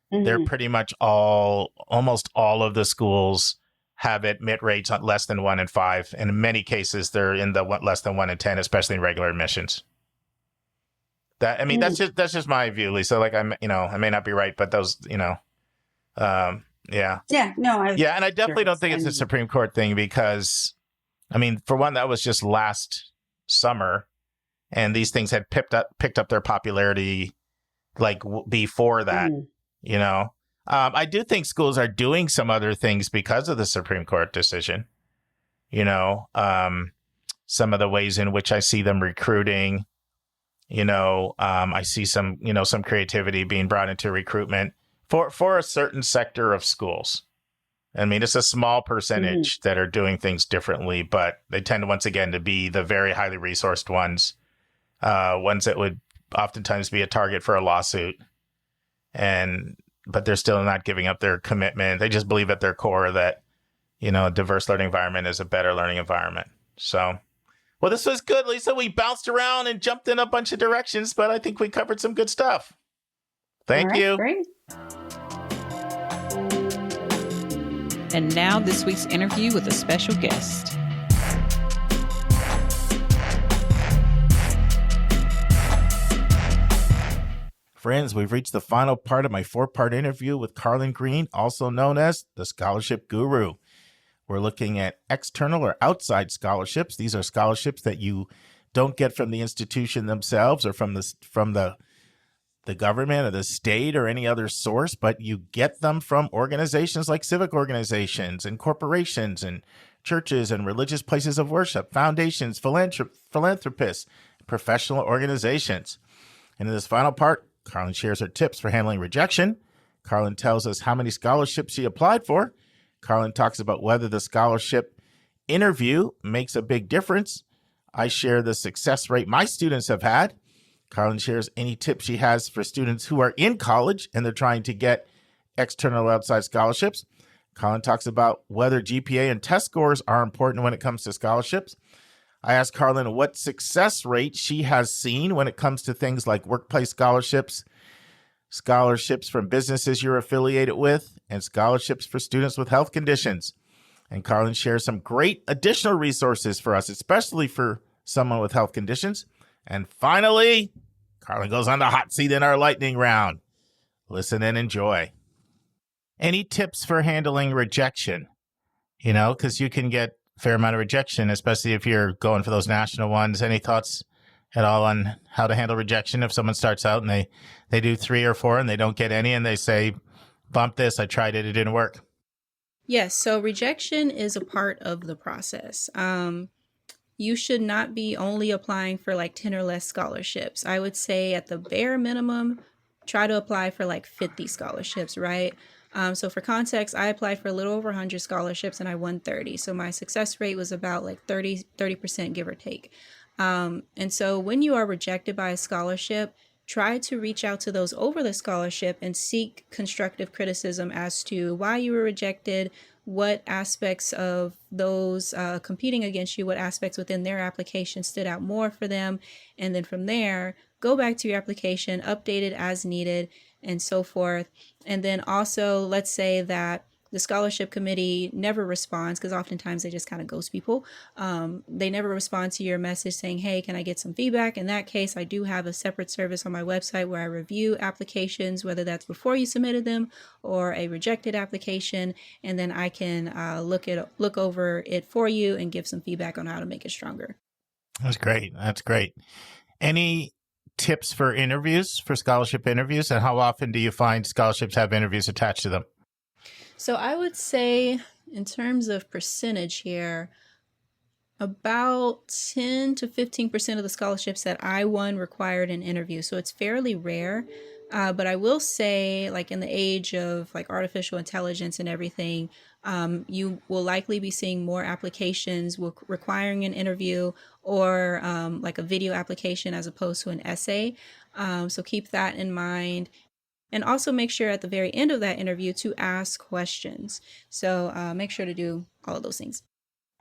they're pretty much almost all of the schools have admit rates on less than 1 in 5. And in many cases, they're in the less than 1 in 10, especially in regular admissions. That's just my view, Lisa. I may not be right, but those, and I definitely don't think it's a Supreme Court thing, because, for one, that was just last summer, and these things had picked up their popularity before that. I do think schools are doing some other things because of the Supreme Court decision. Some of the ways in which I see them recruiting. I see some creativity being brought into recruitment for a certain sector of schools. It's a small percentage that are doing things differently, but they tend, once again, to be the very highly resourced ones that would oftentimes be a target for a lawsuit. But they're still not giving up their commitment. They just believe at their core that, a diverse learning environment is a better learning environment. So, well, this was good, Lisa. We bounced around and jumped in a bunch of directions, but I think we covered some good stuff. Thank you. Great. And now this week's interview with a special guest. Friends, we've reached the final part of my 4-part interview with Carlynn Greene, also known as the Scholarship Guru. We're looking at external or outside scholarships. These are scholarships that you don't get from the institution themselves or from the government or the state or any other source, but you get them from organizations like civic organizations and corporations and churches and religious places of worship, foundations, philanthropists, professional organizations. And in this final part, Carlynn shares her tips for handling rejection. Carlynn tells us how many scholarships she applied for. Carlynn talks about whether the scholarship interview makes a big difference. I share the success rate my students have had. Carlynn shares any tips she has for students who are in college and they're trying to get external or outside scholarships. Carlynn talks about whether GPA and test scores are important when it comes to scholarships. I asked Carlynn what success rate she has seen when it comes to things like workplace scholarships, scholarships from businesses you're affiliated with, and scholarships for students with health conditions. And Carlynn shares some great additional resources for us, especially for someone with health conditions. And finally, Carlynn goes on the hot seat in our lightning round. Listen and enjoy. Any tips for handling rejection? You know, because you can get a fair amount of rejection, especially if you're going for those national ones. Any thoughts at all on how to handle rejection if someone starts out and they do 3 or 4 and they don't get any and they say, bump this, I tried it, it didn't work? Yes, so rejection is a part of the process. You should not be only applying for like 10 or less scholarships. I would say at the bare minimum, try to apply for like 50 scholarships, right? So for context, I applied for a little over 100 scholarships and I won 30. So my success rate was about like 30%, give or take. And so when you are rejected by a scholarship, try to reach out to those over the scholarship and seek constructive criticism as to why you were rejected, what aspects of those competing against you, what aspects within their application stood out more for them. And then from there, go back to your application, update it as needed, and so forth. And then also, let's say that the scholarship committee never responds, because oftentimes they just kind of ghost people. They never respond to your message saying, hey, can I get some feedback? In that case, I do have a separate service on my website where I review applications, whether that's before you submitted them or a rejected application. And then I can look over it for you and give some feedback on how to make it stronger. That's great. That's great. Any tips for interviews, for scholarship interviews? And how often do you find scholarships have interviews attached to them? So I would say in terms of percentage here, about 10 to 15% of the scholarships that I won required an interview. So it's fairly rare. But I will say, like in the age of like artificial intelligence and everything, you will likely be seeing more applications requiring an interview or like a video application as opposed to an essay. So keep that in mind. And also make sure at the very end of that interview to ask questions. So make sure to do all of those things.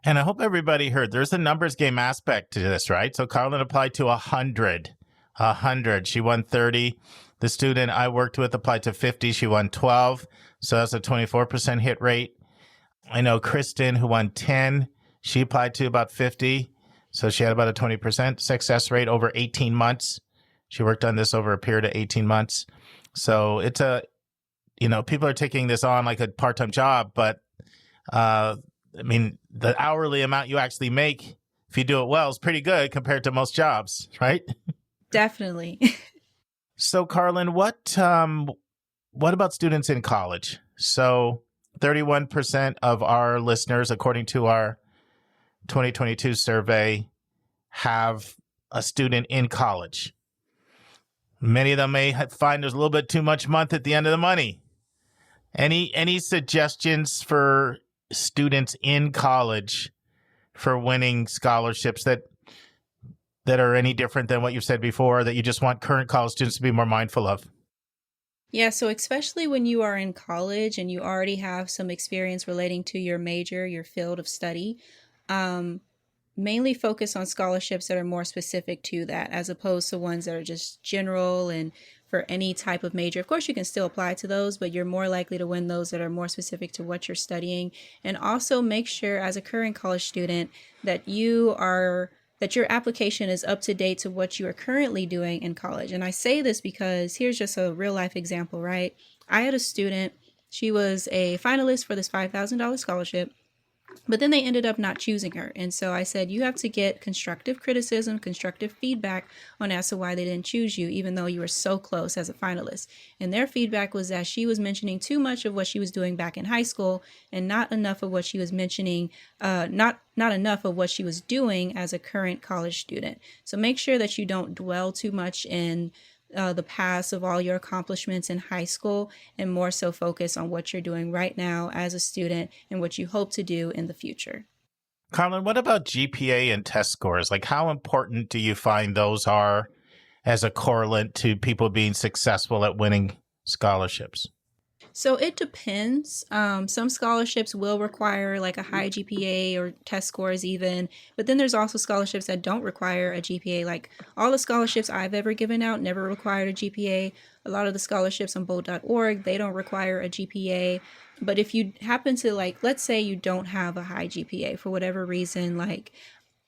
And I hope everybody heard there's a numbers game aspect to this, right? So Carlynn applied to 100. She won 30. The student I worked with applied to 50. She won 12. So that's a 24% hit rate. I know Kristen, who won 10, she applied to about 50. So she had about a 20% success rate over 18 months. She worked on this over a period of 18 months. So it's people are taking this on like a part-time job, but I mean, the hourly amount you actually make, if you do it well, is pretty good compared to most jobs, right? Definitely. So Carlynn, what about students in college? So 31% of our listeners, according to our 2022 survey, have a student in college. Many of them may find there's a little bit too much month at the end of the money. Any suggestions for students in college for winning scholarships that are any different than what you've said before, that you just want current college students to be more mindful of? Yeah, so especially when you are in college and you already have some experience relating to your major, your field of study, mainly focus on scholarships that are more specific to that, as opposed to ones that are just general and for any type of major. Of course, you can still apply to those, but you're more likely to win those that are more specific to what you're studying. And also make sure as a current college student that you are that your application is up to date to what you are currently doing in college. And I say this because here's just a real life example, right? I had a student, she was a finalist for this $5,000 scholarship. But then they ended up not choosing her. And so I said, you have to get constructive criticism, constructive feedback on as to why they didn't choose you, even though you were so close as a finalist. And their feedback was that she was mentioning too much of what she was doing back in high school and not enough of what she was mentioning, not enough of what she was doing as a current college student. So make sure that you don't dwell too much in the past of all your accomplishments in high school, and more so focus on what you're doing right now as a student and what you hope to do in the future. Carlynn, what about GPA and test scores? Like, how important do you find those are as a correlate to people being successful at winning scholarships? So it depends. Some scholarships will require like a high GPA or test scores even, but then there's also scholarships that don't require a GPA. Like all the scholarships I've ever given out never required a GPA. A lot of the scholarships on bold.org, they don't require a GPA. But if you happen to let's say you don't have a high GPA for whatever reason, like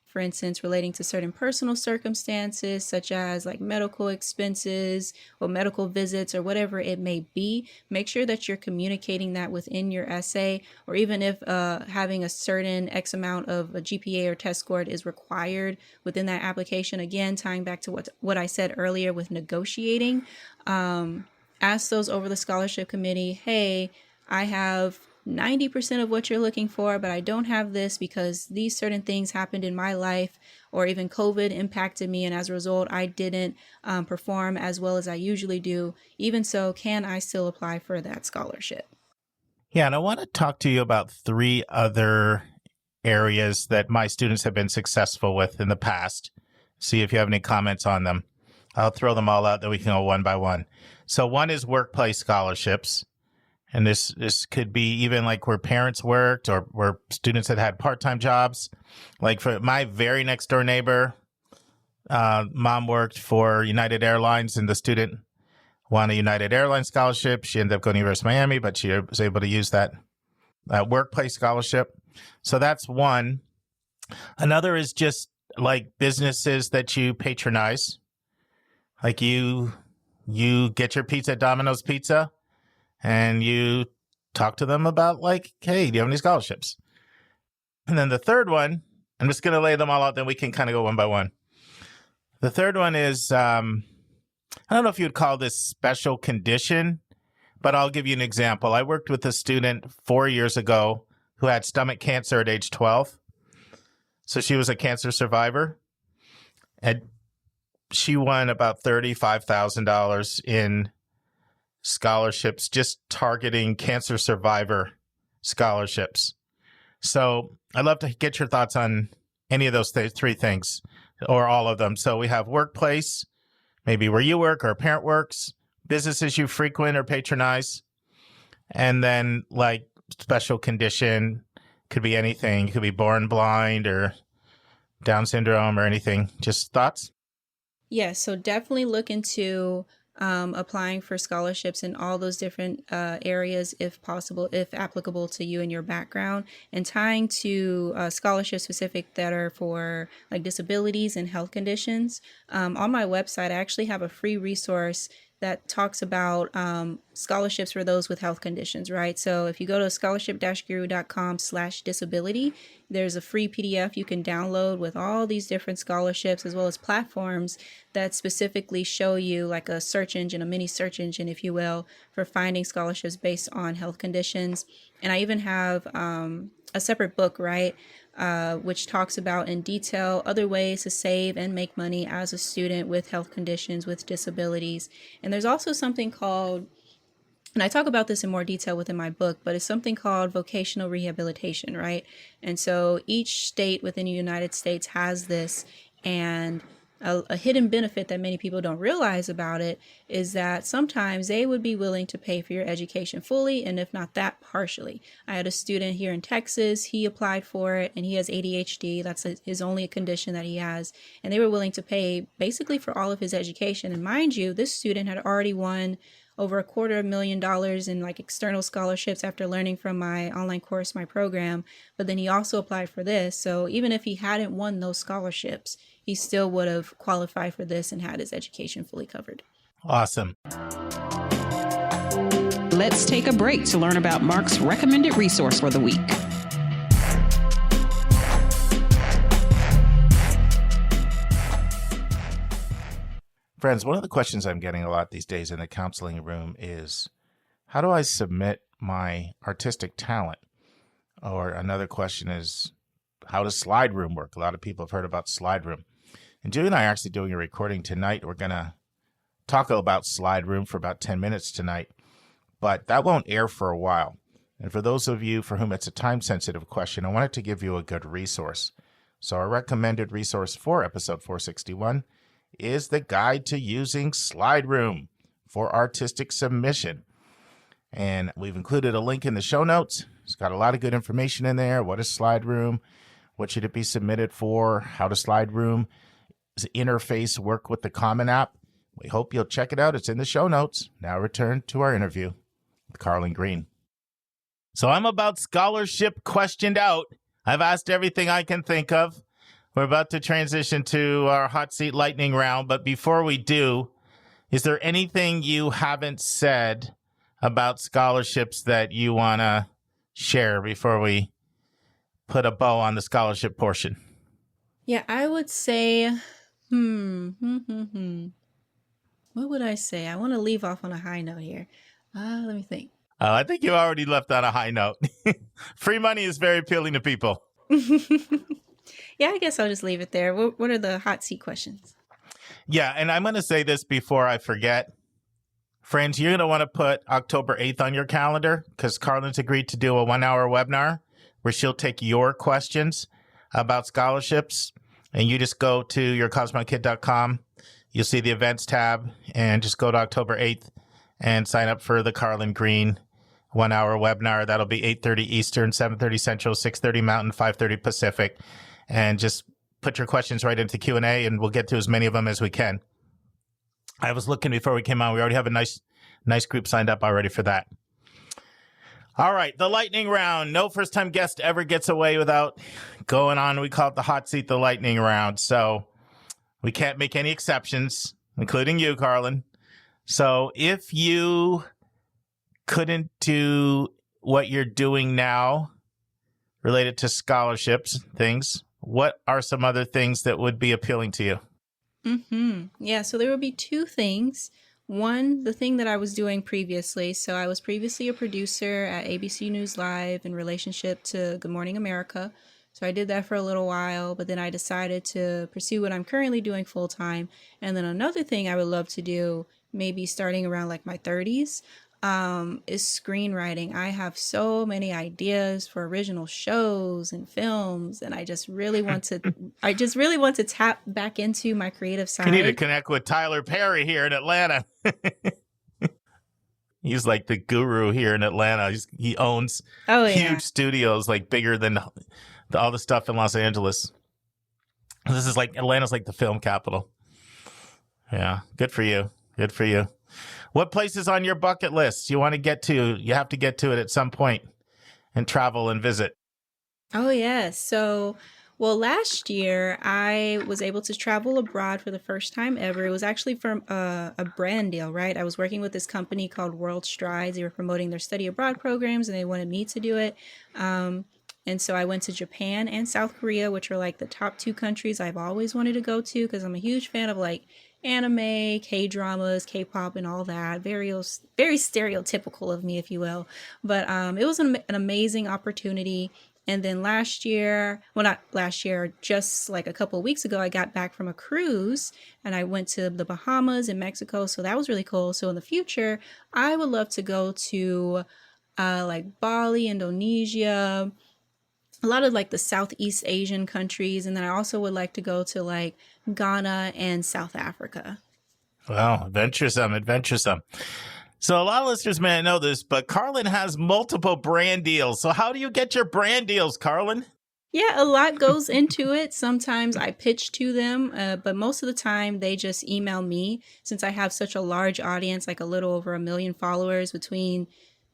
for instance, relating to certain personal circumstances, such as like medical expenses or medical visits or whatever it may be, make sure that you're communicating that within your essay, or even if having a certain X amount of a GPA or test score is required within that application. Again, tying back to what I said earlier with negotiating, ask those over the scholarship committee, hey, I have 90% of what you're looking for, but I don't have this because these certain things happened in my life, or even COVID impacted me, and as a result, I didn't perform as well as I usually do. Even so, can I still apply for that scholarship? Yeah, and I want to talk to you about 3 other areas that my students have been successful with in the past. See if you have any comments on them. I'll throw them all out, that we can go one by one. So one is workplace scholarships. And this could be even like where parents worked or where students had part-time jobs. Like for my very next door neighbor, mom worked for United Airlines, and the student won a United Airlines scholarship. She ended up going to University of Miami, but she was able to use that workplace scholarship. So that's one. Another is just like businesses that you patronize. Like you get your pizza at Domino's Pizza, and you talk to them about like, hey, do you have any scholarships? And then the third one, I'm just going to lay them all out, then we can kind of go one by one. The third one is, I don't know if you would call this special condition, but I'll give you an example. I worked with a student 4 years ago who had stomach cancer at age 12. So she was a cancer survivor. And she won about $35,000 in scholarships, just targeting cancer survivor scholarships. So I'd love to get your thoughts on any of those 3 things, or all of them. So we have workplace, maybe where you work or a parent works, businesses you frequent or patronize, and then like special condition, could be anything. It could be born blind or Down syndrome or anything. Just thoughts? Yes, so definitely look into applying for scholarships in all those different areas, if possible, if applicable to you and your background, and tying to scholarships specific that are for like disabilities and health conditions. On my website, I actually have a free resource that talks about scholarships for those with health conditions, right? So if you go to scholarship-guru.com/disability, there's a free PDF you can download with all these different scholarships, as well as platforms that specifically show you like a search engine, a mini search engine, if you will, for finding scholarships based on health conditions. And I even have a separate book, right, which talks about in detail other ways to save and make money as a student with health conditions, with disabilities. And there's also something called, and I talk about this in more detail within my book, but it's something called vocational rehabilitation, right? And so each state within the United States has this, and a hidden benefit that many people don't realize about it is that sometimes they would be willing to pay for your education fully, and if not that, partially. I had a student here in Texas, he applied for it, and he has ADHD. That's his only condition that he has. And they were willing to pay basically for all of his education. And mind you, this student had already won over $250,000 in like external scholarships after learning from my online course, my program. But then he also applied for this. So even if he hadn't won those scholarships, he still would have qualified for this and had his education fully covered. Awesome. Let's take a break to learn about Mark's recommended resource for the week. Friends, one of the questions I'm getting a lot these days in the counseling room is, how do I submit my artistic talent? Or another question is, how does Slideroom work? A lot of people have heard about Slideroom. And Julie and I are actually doing a recording tonight. We're going to talk about Slideroom for about 10 minutes tonight, but that won't air for a while. And for those of you for whom it's a time-sensitive question, I wanted to give you a good resource. So our recommended resource for episode 461 is the guide to using Slideroom for artistic submission. And we've included a link in the show notes. It's got a lot of good information in there. What is Slideroom? What should it be submitted for? How does Slideroom interface work with the Common App? We hope you'll check it out. It's in the show notes. Now return to our interview with Carlynn Greene. So I'm about scholarship questioned out. I've asked everything I can think of. We're about to transition to our hot seat lightning round, but before we do, is there anything you haven't said about scholarships that you want to share before we put a bow on the scholarship portion? Yeah, I would say, what would I say? I want to leave off on a high note here. Let me think. I think you already left on a high note. Free money is very appealing to people. Yeah, I guess I'll just leave it there. What are the hot seat questions? Yeah, and I'm going to say this before I forget. Friends, you're going to want to put October 8th on your calendar because Carlynn's agreed to do a 1-hour webinar where she'll take your questions about scholarships. And you just go to yourcosmokid.com. You'll see the events tab and just go to October 8th and sign up for the Carlynn Greene 1-hour webinar. That'll be 8:30 Eastern, 7:30 Central, 6:30 Mountain, 5:30 Pacific. And just put your questions right into Q&A, and we'll get to as many of them as we can. I was looking before we came on. We already have a nice group signed up already for that. All right, the lightning round. No first-time guest ever gets away without going on. We call it the hot seat, the lightning round. So we can't make any exceptions, including you, Carlynn. So if you couldn't do what you're doing now related to scholarships, things, what are some other things that would be appealing to you? Yeah, so there would be two things. One, the thing that I was doing previously. So I was previously a producer at ABC News Live in relationship to Good Morning America. So I did that for a little while, but then I decided to pursue what I'm currently doing full time. And then another thing I would love to do, maybe starting around like my 30s, is screenwriting. I have so many ideas for original shows and films, and I just really want to tap back into my creative side. You need to connect with Tyler Perry here in Atlanta. He's like the guru here in Atlanta. He owns huge studios, like bigger than all the stuff in Los Angeles. This is like, Atlanta's like the film capital. Yeah, good for you. Good for you. What place is on your bucket list you want to get to? You have to get to it at some point and travel and visit. Oh, yes. So, well, last year I was able to travel abroad for the first time ever. It was actually from a brand deal, right? I was working with this company called World Strides. They were promoting their study abroad programs and they wanted me to do it. And so I went to Japan and South Korea, which are like the top two countries I've always wanted to go to because I'm a huge fan of like anime, K-dramas, K-pop, and all that. Very stereotypical of me, if you will. But it was an amazing opportunity. And then last year, well, not last year, just like a couple of weeks ago, I got back from a cruise and I went to the Bahamas and Mexico. So that was really cool. So in the future, I would love to go to like Bali, Indonesia, a lot of like the Southeast Asian countries. And then I also would like to go to like Ghana and South Africa. Wow, adventuresome. So a lot of listeners may not know this, but Carlynn has multiple brand deals. So how do you get your brand deals, Carlynn? Yeah, a lot goes into it. Sometimes I pitch to them, but most of the time they just email me since I have such a large audience, like a little over 1 million followers between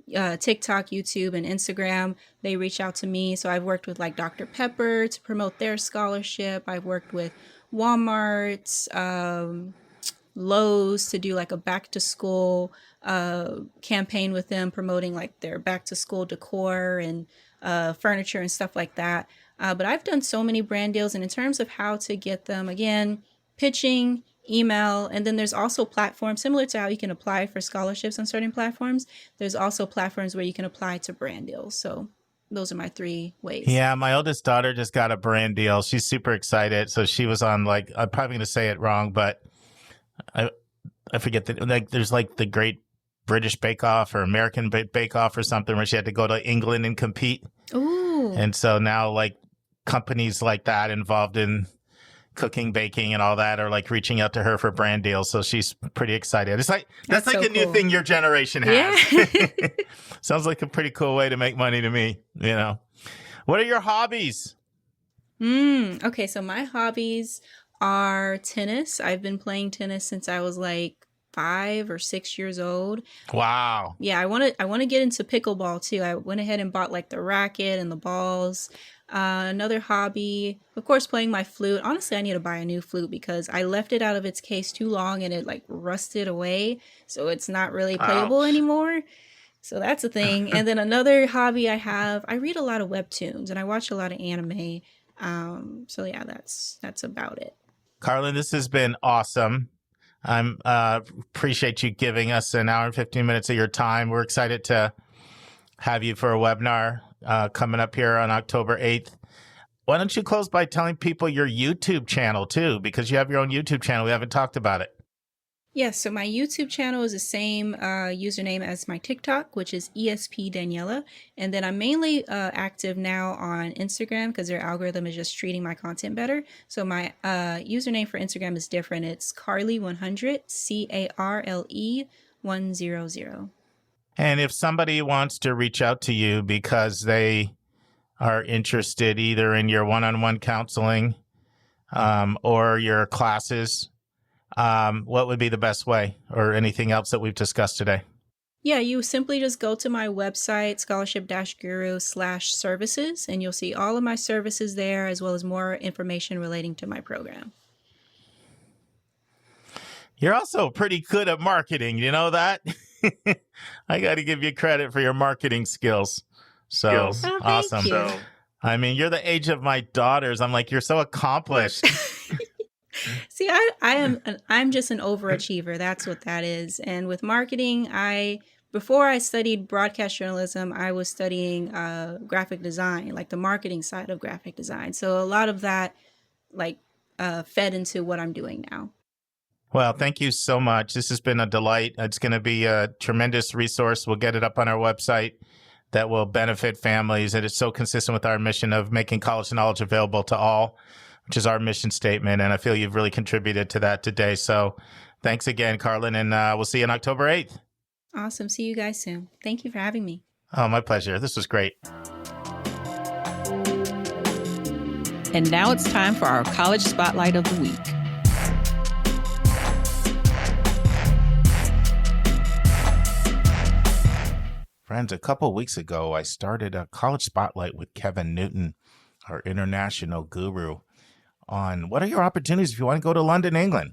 TikTok, YouTube, and Instagram. They reach out to me. So I've worked with like Dr. Pepper to promote their scholarship. I've worked with Walmart, Lowe's to do like a back to school campaign with them, promoting like their back to school decor and furniture and stuff like that. But I've done so many brand deals, and in terms of how to get them, again, pitching, email, and then there's also platforms similar to how you can apply for scholarships on certain platforms. There's also platforms where you can apply to brand deals. So those are my 3 ways. Yeah, my oldest daughter just got a brand deal. She's super excited. So she was on like, I'm probably going to say it wrong, but I forget that, like, there's like the Great British Bake Off or American Bake Off or something where she had to go to England and compete. Ooh. And so now like companies like that involved in cooking, baking, and all that are like reaching out to her for brand deals. So she's pretty excited. It's like, that's like so a new cool. thing your generation has. Yeah. Sounds like a pretty cool way to make money to me, you know. What are your hobbies? Okay, so my hobbies are tennis. I've been playing tennis since I was like 5 or 6 years old. Wow. Yeah, I want to get into pickleball too. I went ahead and bought like the racket and the balls. Another hobby, of course, playing my flute. Honestly, I need to buy a new flute because I left it out of its case too long and it like rusted away. So it's not really playable anymore. So that's a thing. And then another hobby I have, I read a lot of webtoons and I watch a lot of anime. So yeah, that's about it. Carlynn, this has been awesome. I'm appreciate you giving us an hour and 15 minutes of your time. We're excited to have you for a webinar coming up here on October 8th. Why don't you close by telling people your YouTube channel too, because you have your own YouTube channel. We haven't talked about it. Yes, so my YouTube channel is the same username as my TikTok, which is ESP Daniela. And then I'm mainly active now on Instagram because their algorithm is just treating my content better. So my username for Instagram is different. It's Carly100, CARLE 100. And if somebody wants to reach out to you because they are interested either in your one-on-one counseling or your classes, what would be the best way, or anything else that we've discussed today? Yeah, you simply just go to my website, scholarship-guru/services, and you'll see all of my services there, as well as more information relating to my program. You're also pretty good at marketing. You know that? I got to give you credit for your marketing skills. So Oh, awesome. thank you. I mean, you're the age of my daughters. I'm like, you're so accomplished. See, I'm just an overachiever. That's what that is. And with marketing, before I studied broadcast journalism, I was studying graphic design, like the marketing side of graphic design. So a lot of that fed into what I'm doing now. Well, thank you so much. This has been a delight. It's going to be a tremendous resource. We'll get it up on our website that will benefit families. And it's so consistent with our mission of making college knowledge available to all, which is our mission statement. And I feel you've really contributed to that today. So thanks again, Carlynn, and we'll see you on October 8th. Awesome. See you guys soon. Thank you for having me. Oh, my pleasure. This was great. And now it's time for our College Spotlight of the Week. Friends, a couple weeks ago, I started a College Spotlight with Kevin Newton, our international guru, on what are your opportunities if you want to go to London, England.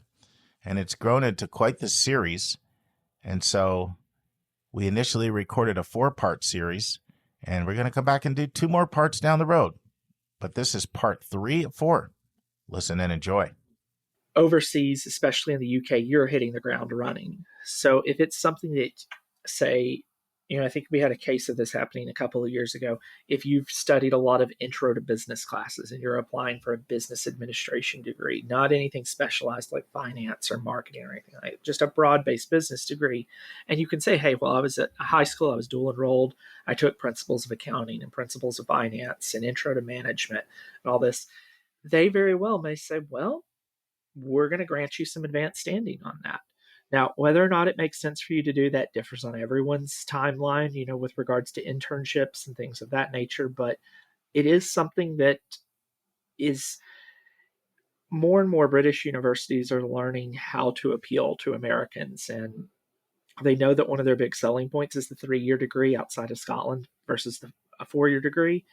And it's grown into quite the series. And so we initially recorded a 4-part series, and we're going to come back and do 2 more parts down the road. But this is part 3 of 4. Listen and enjoy. Overseas, especially in the UK, you're hitting the ground running. So if it's something that, say, I think we had a case of this happening a couple of years ago. If you've studied a lot of intro to business classes and you're applying for a business administration degree, not anything specialized like finance or marketing or anything like that, just a broad-based business degree. And you can say, hey, well, I was at high school, I was dual enrolled. I took principles of accounting and principles of finance and intro to management and all this. They very well may say, well, we're going to grant you some advanced standing on that. Now, whether or not it makes sense for you to do that differs on everyone's timeline, with regards to internships and things of that nature. But it is something that is more and more British universities are learning how to appeal to Americans. And they know that one of their big selling points is the 3-year degree outside of Scotland versus a 4-year degree.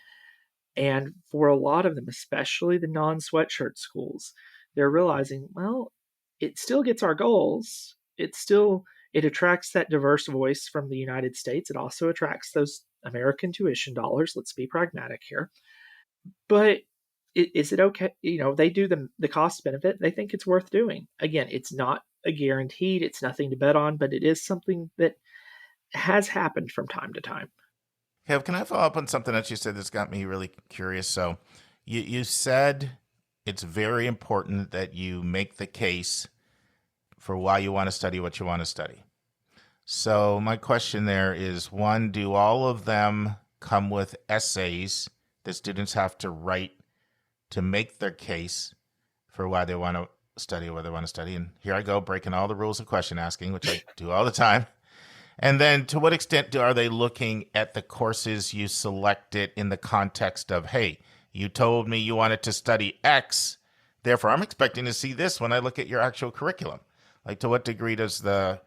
And for a lot of them, especially the non-sweatshirt schools, they're realizing, well, it still gets our goals. It attracts that diverse voice from the United States. It also attracts those American tuition dollars. Let's be pragmatic here. But is it okay? They do the cost benefit. They think it's worth doing. Again, it's not a guaranteed. It's nothing to bet on, but it is something that has happened from time to time. Kev, can I follow up on something that you said that's got me really curious? So you said it's very important that you make the case for why you want to study what you want to study. So my question there is, one, do all of them come with essays that students have to write to make their case for why they want to study what they want to study? And here I go, breaking all the rules of question asking, which I do all the time. And then to what extent are they looking at the courses you selected in the context of, hey, you told me you wanted to study X, therefore I'm expecting to see this when I look at your actual curriculum? Like, to what degree does the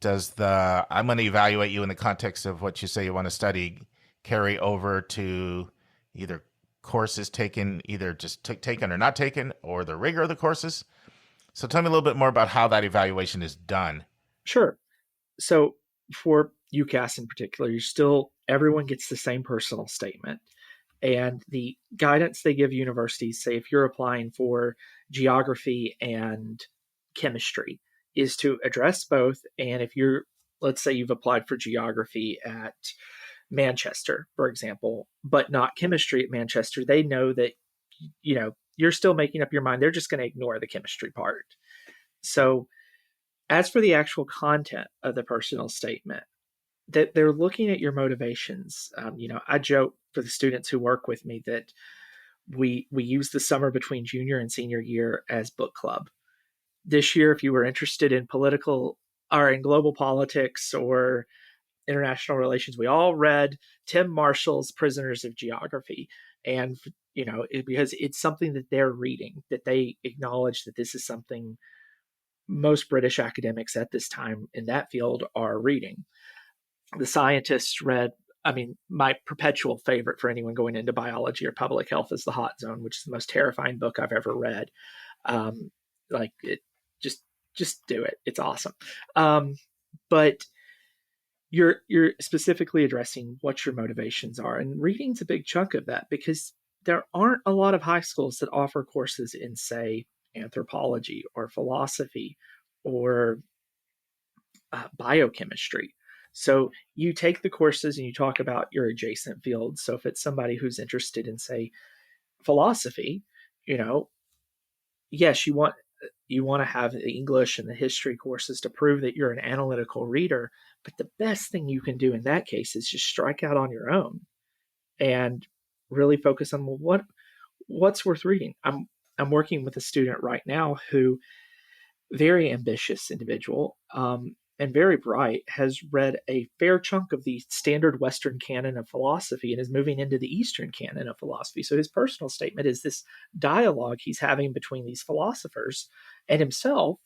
I'm going to evaluate you in the context of what you say you want to study carry over to either courses taken, either just taken or not taken, or the rigor of the courses? So tell me a little bit more about how that evaluation is done. Sure. So for UCAS in particular, everyone gets the same personal statement. And the guidance they give universities, say if you're applying for geography and chemistry, is to address both. And if let's say you've applied for geography at Manchester, for example, but not chemistry at Manchester, they know that, you're still making up your mind. They're just going to ignore the chemistry part. So as for the actual content of the personal statement, that they're looking at your motivations. I joke for the students who work with me that we use the summer between junior and senior year as book club. This year, if you were interested in political or in global politics or international relations, we all read Tim Marshall's Prisoners of Geography. And, because it's something that they're reading, that they acknowledge that this is something most British academics at this time in that field are reading. The scientists read, my perpetual favorite for anyone going into biology or public health is The Hot Zone, which is the most terrifying book I've ever read. Just do it. It's awesome. But you're specifically addressing what your motivations are. And reading's a big chunk of that, because there aren't a lot of high schools that offer courses in, say, anthropology or philosophy or biochemistry. So you take the courses and you talk about your adjacent fields. So if it's somebody who's interested in, say, philosophy, yes, you want to have the English and the history courses to prove that you're an analytical reader. But the best thing you can do in that case is just strike out on your own and really focus on, well, what's worth reading. I'm working with a student right now who, very ambitious individual, and very bright, has read a fair chunk of the standard Western canon of philosophy and is moving into the Eastern canon of philosophy. So his personal statement is this dialogue he's having between these philosophers and himself.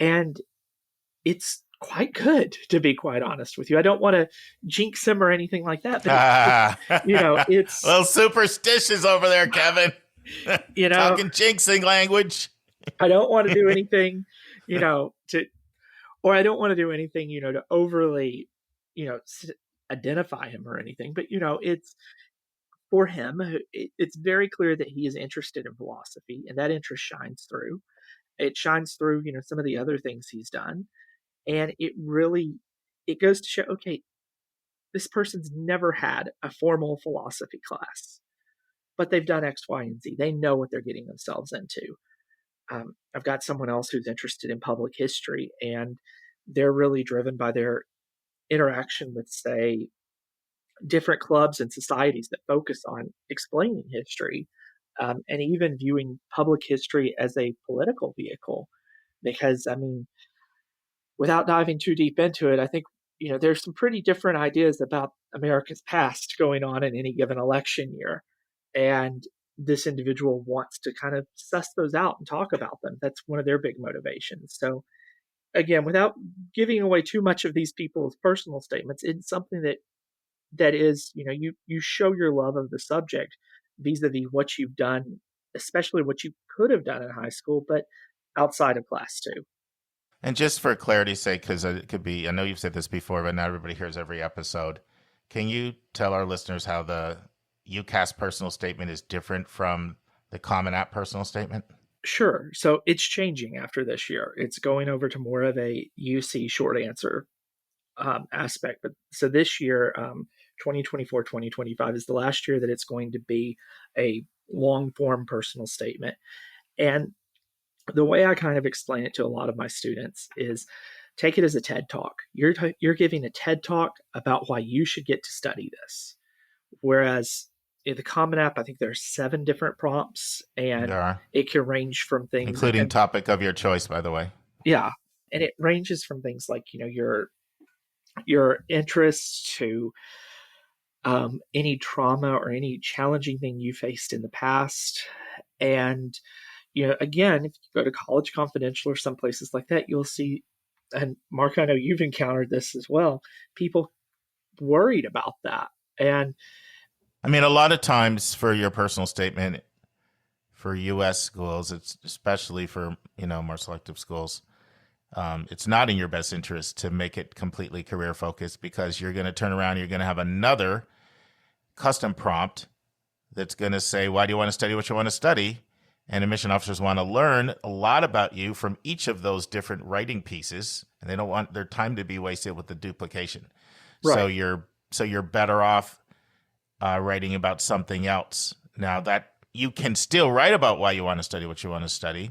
And it's quite good, to be quite honest with you. I don't want to jinx him or anything like that, but it's a little superstitious over there, Kevin. Talking jinxing language. I don't want to do anything, or I don't want to do anything, to overly, identify him or anything. But, it's for him, it's very clear that he is interested in philosophy, and that interest shines through. It shines through, some of the other things he's done. And it goes to show, okay, this person's never had a formal philosophy class, but they've done X, Y, and Z. They know what they're getting themselves into. I've got someone else who's interested in public history, and they're really driven by their interaction with, say, different clubs and societies that focus on explaining history, and even viewing public history as a political vehicle. Because, without diving too deep into it, I think there's some pretty different ideas about America's past going on in any given election year. And this individual wants to kind of suss those out and talk about them. That's one of their big motivations. So again, without giving away too much of these people's personal statements, it's something that is, you show your love of the subject vis-a-vis what you've done, especially what you could have done in high school, but outside of class too. And just for clarity's sake, because it could be, I know you've said this before, but not everybody hears every episode. Can you tell our listeners how the UCAS personal statement is different from the Common App personal statement? Sure. So it's changing after this year. It's going over to more of a UC short answer aspect. But so this year, 2024, 2025 is the last year that it's going to be a long form personal statement. And the way I kind of explain it to a lot of my students is take it as a TED Talk. You're giving a TED Talk about why you should get to study this. Whereas in the Common App, I think there are 7 different prompts, and it can range from things, including topic of your choice, by the way. Yeah, and it ranges from things like your interests to any trauma or any challenging thing you faced in the past. And again, if you go to College Confidential or some places like that, you'll see, and Mark, I know you've encountered this as well, people worried about that. And I mean, a lot of times for your personal statement for U.S. schools, it's especially for, more selective schools, it's not in your best interest to make it completely career focused, because you're going to turn around, you're going to have another custom prompt that's going to say, why do you want to study what you want to study? And admission officers want to learn a lot about you from each of those different writing pieces, and they don't want their time to be wasted with the duplication. Right. So you're better off writing about something else. Now, that you can still write about why you want to study what you want to study,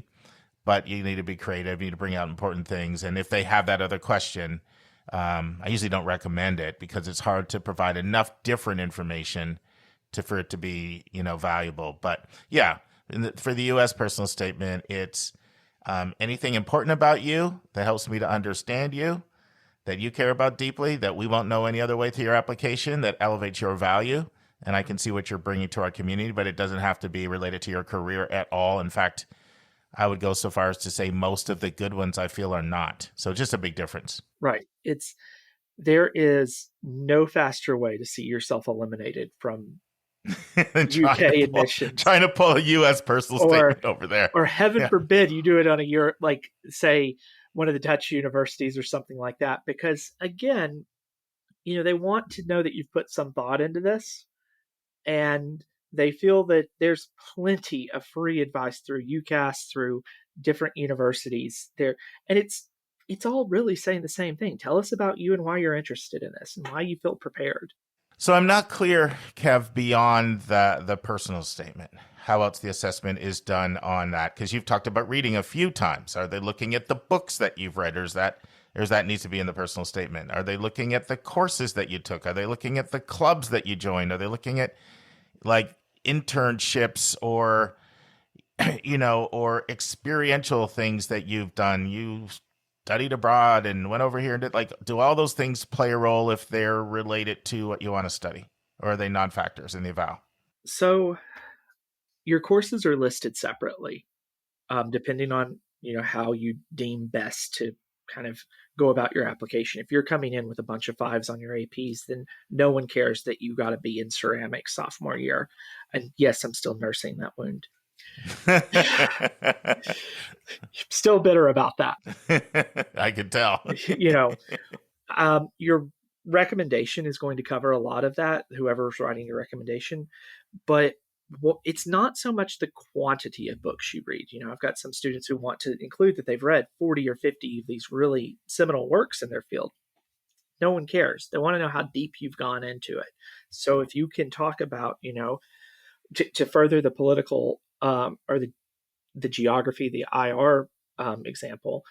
but you need to be creative. You need to bring out important things. And if they have that other question, I usually don't recommend it, because it's hard to provide enough different information for it to be, valuable. But yeah, for the U.S. personal statement, it's anything important about you that helps me to understand you, that you care about deeply, that we won't know any other way through your application, that elevates your value. And I can see what you're bringing to our community, but it doesn't have to be related to your career at all. In fact, I would go so far as to say most of the good ones I feel are not. So just a big difference. Right. There is no faster way to see yourself eliminated from UK admissions. Trying to pull a U.S. personal statement over there. Or heaven forbid you do it on a year, like say one of the Dutch universities or something like that. Because again, they want to know that you've put some thought into this. And they feel that there's plenty of free advice through UCAS, through different universities there. And it's all really saying the same thing. Tell us about you and why you're interested in this and why you feel prepared. So I'm not clear, Kev, beyond the personal statement, how else the assessment is done on that. Because you've talked about reading a few times. Are they looking at the books that you've read, or is that needs to be in the personal statement? Are they looking at the courses that you took? Are they looking at the clubs that you joined? Are they looking at like internships or, or experiential things that you've done? You studied abroad and went over here and did, do all those things play a role if they're related to what you want to study, or are they non-factors in the eval? So your courses are listed separately, depending on, how you deem best to kind of go about your application. If you're coming in with a bunch of 5s on your APs, then no one cares that you got to be in ceramics sophomore year. And yes, I'm still nursing that wound. Still bitter about that. I can tell. Your recommendation is going to cover a lot of that, whoever's writing your recommendation, but it's not so much the quantity of books you read. I've got some students who want to include that they've read 40 or 50 of these really seminal works in their field. No one cares. They want to know how deep you've gone into it. So if you can talk about, to further the political or the geography, the IR example,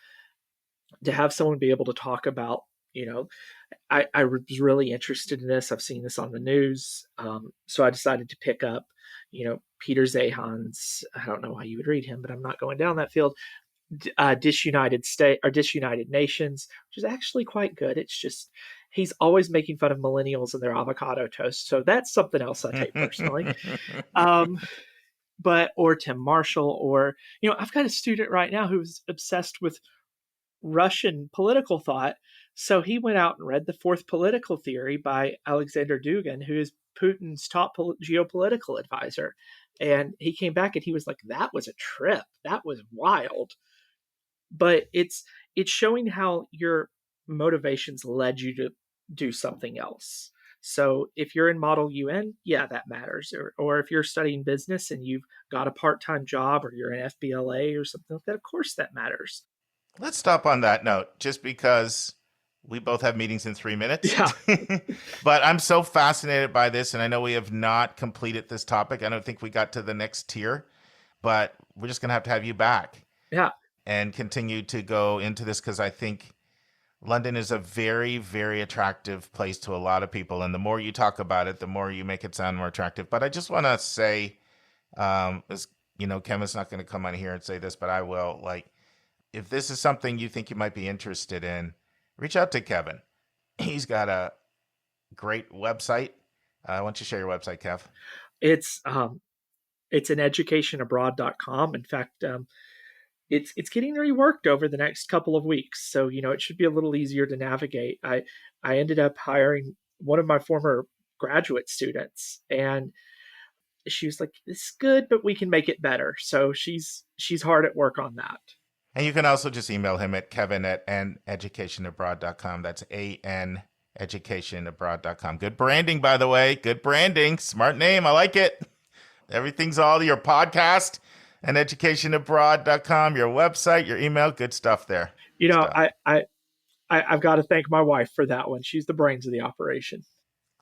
to have someone be able to talk about, I was really interested in this. I've seen this on the news. So I decided to pick up, Peter Zahan's, I don't know why you would read him, but I'm not going down that field. Disunited Nations, which is actually quite good. It's just, he's always making fun of millennials and their avocado toast. So that's something else I take personally. Or Tim Marshall, or, I've got a student right now who's obsessed with Russian political thought. So he went out and read The Fourth Political Theory by Alexander Dugin, who is Putin's top geopolitical advisor. And he came back and he was like, that was a trip. That was wild. But it's showing how your motivations led you to do something else. So if you're in Model UN, yeah, that matters. Or if you're studying business and you've got a part-time job, or you're in FBLA or something like that, of course that matters. Let's stop on that note, just because we both have meetings in 3 minutes. Yeah. But I'm so fascinated by this, and I know we have not completed this topic. I don't think we got to the next tier, but we're just going to have you back. Yeah. And continue to go into this, because I think London is a very, very attractive place to a lot of people. And the more you talk about it, the more you make it sound more attractive. But I just want to say, Kevin's not going to come on here and say this, but I will. If this is something you think you might be interested in, reach out to Kevin. He's got a great website. Why don't you share your website, Kev? It's an educationabroad.com. In fact, it's getting reworked over the next couple of weeks. So, it should be a little easier to navigate. I ended up hiring one of my former graduate students, and she was like, "This is good, but we can make it better." So she's hard at work on that. And you can also just email him at kevin@educationabroad.com. That's AN educationabroad.com. Good branding, by the way. Good branding. Smart name. I like it. Everything's all your podcast and educationabroad.com, your website, your email. Good stuff there. I've got to thank my wife for that one. She's the brains of the operation.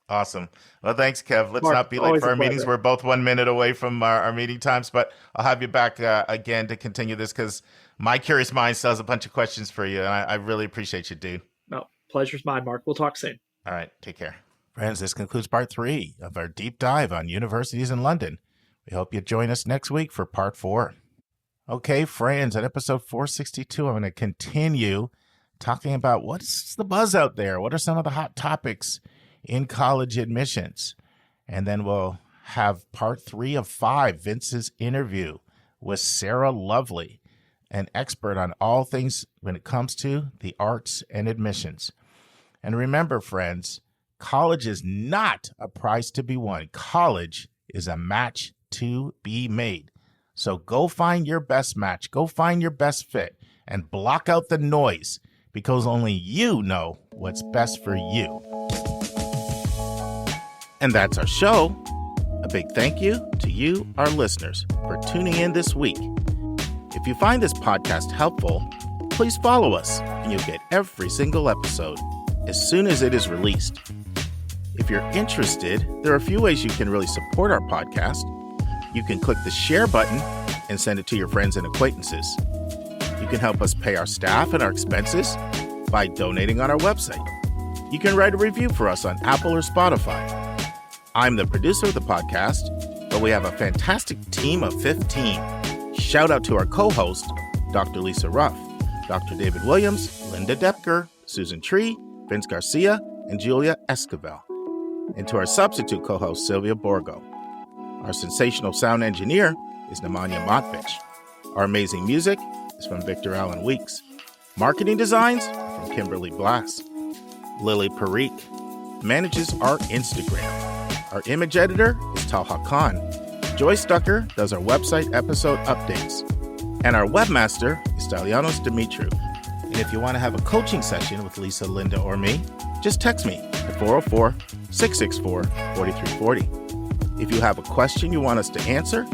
Awesome. Well, thanks, Kev. Let's Mark, not be late for our meetings. pleasure. We're both 1 minute away from our meeting times, but I'll have you back again to continue this, because my curious mind still has a bunch of questions for you, and I really appreciate you, dude. No, pleasure's mine, Mark. We'll talk soon. All right. Take care. Friends, this concludes part 3 of our deep dive on universities in London. We hope you join us next week for part 4. Okay, friends, at episode 462, I'm going to continue talking about what's the buzz out there. What are some of the hot topics in college admissions? And then we'll have part 3 of 5, Vince's interview with Sarah Lovely, an expert on all things when it comes to the arts and admissions. And remember, friends, college is not a prize to be won. College is a match to be made. So go find your best match, go find your best fit, and block out the noise, because only you know what's best for you. And that's our show. A big thank you to you, our listeners, for tuning in this week. If you find this podcast helpful, please follow us, and you'll get every single episode as soon as it is released. If you're interested, there are a few ways you can really support our podcast. You can click the share button and send it to your friends and acquaintances. You can help us pay our staff and our expenses by donating on our website. You can write a review for us on Apple or Spotify. I'm the producer of the podcast, but we have a fantastic team of 15. Shout out to our co-host, Dr. Lisa Ruff, Dr. David Williams, Linda Depker, Susan Tree, Vince Garcia, and Julia Esquivel. And to our substitute co-host, Sylvia Borgo. Our sensational sound engineer is Nemanja Motvich. Our amazing music is from Victor Allen Weeks. Marketing designs are from Kimberly Blass. Lily Parikh manages our Instagram. Our image editor is Talha Khan. Joy Stucker does our website episode updates. And our webmaster is Stalianos Dimitriou. And if you want to have a coaching session with Lisa, Linda, or me, just text me at 404-664-4340. If you have a question you want us to answer,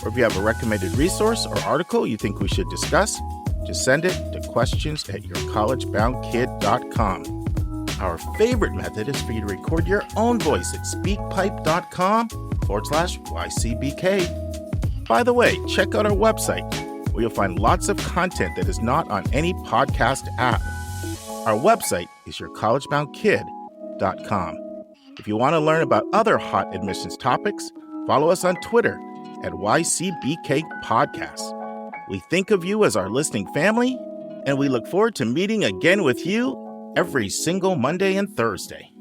or if you have a recommended resource or article you think we should discuss, just send it to questions@yourcollegeboundkid.com. Our favorite method is for you to record your own voice at speakpipe.com/YCBK. By the way, check out our website, where you'll find lots of content that is not on any podcast app. Our website is yourcollegeboundkid.com. If you want to learn about other hot admissions topics, follow us on Twitter at YCBK Podcasts. We think of you as our listening family, and we look forward to meeting again with you every single Monday and Thursday.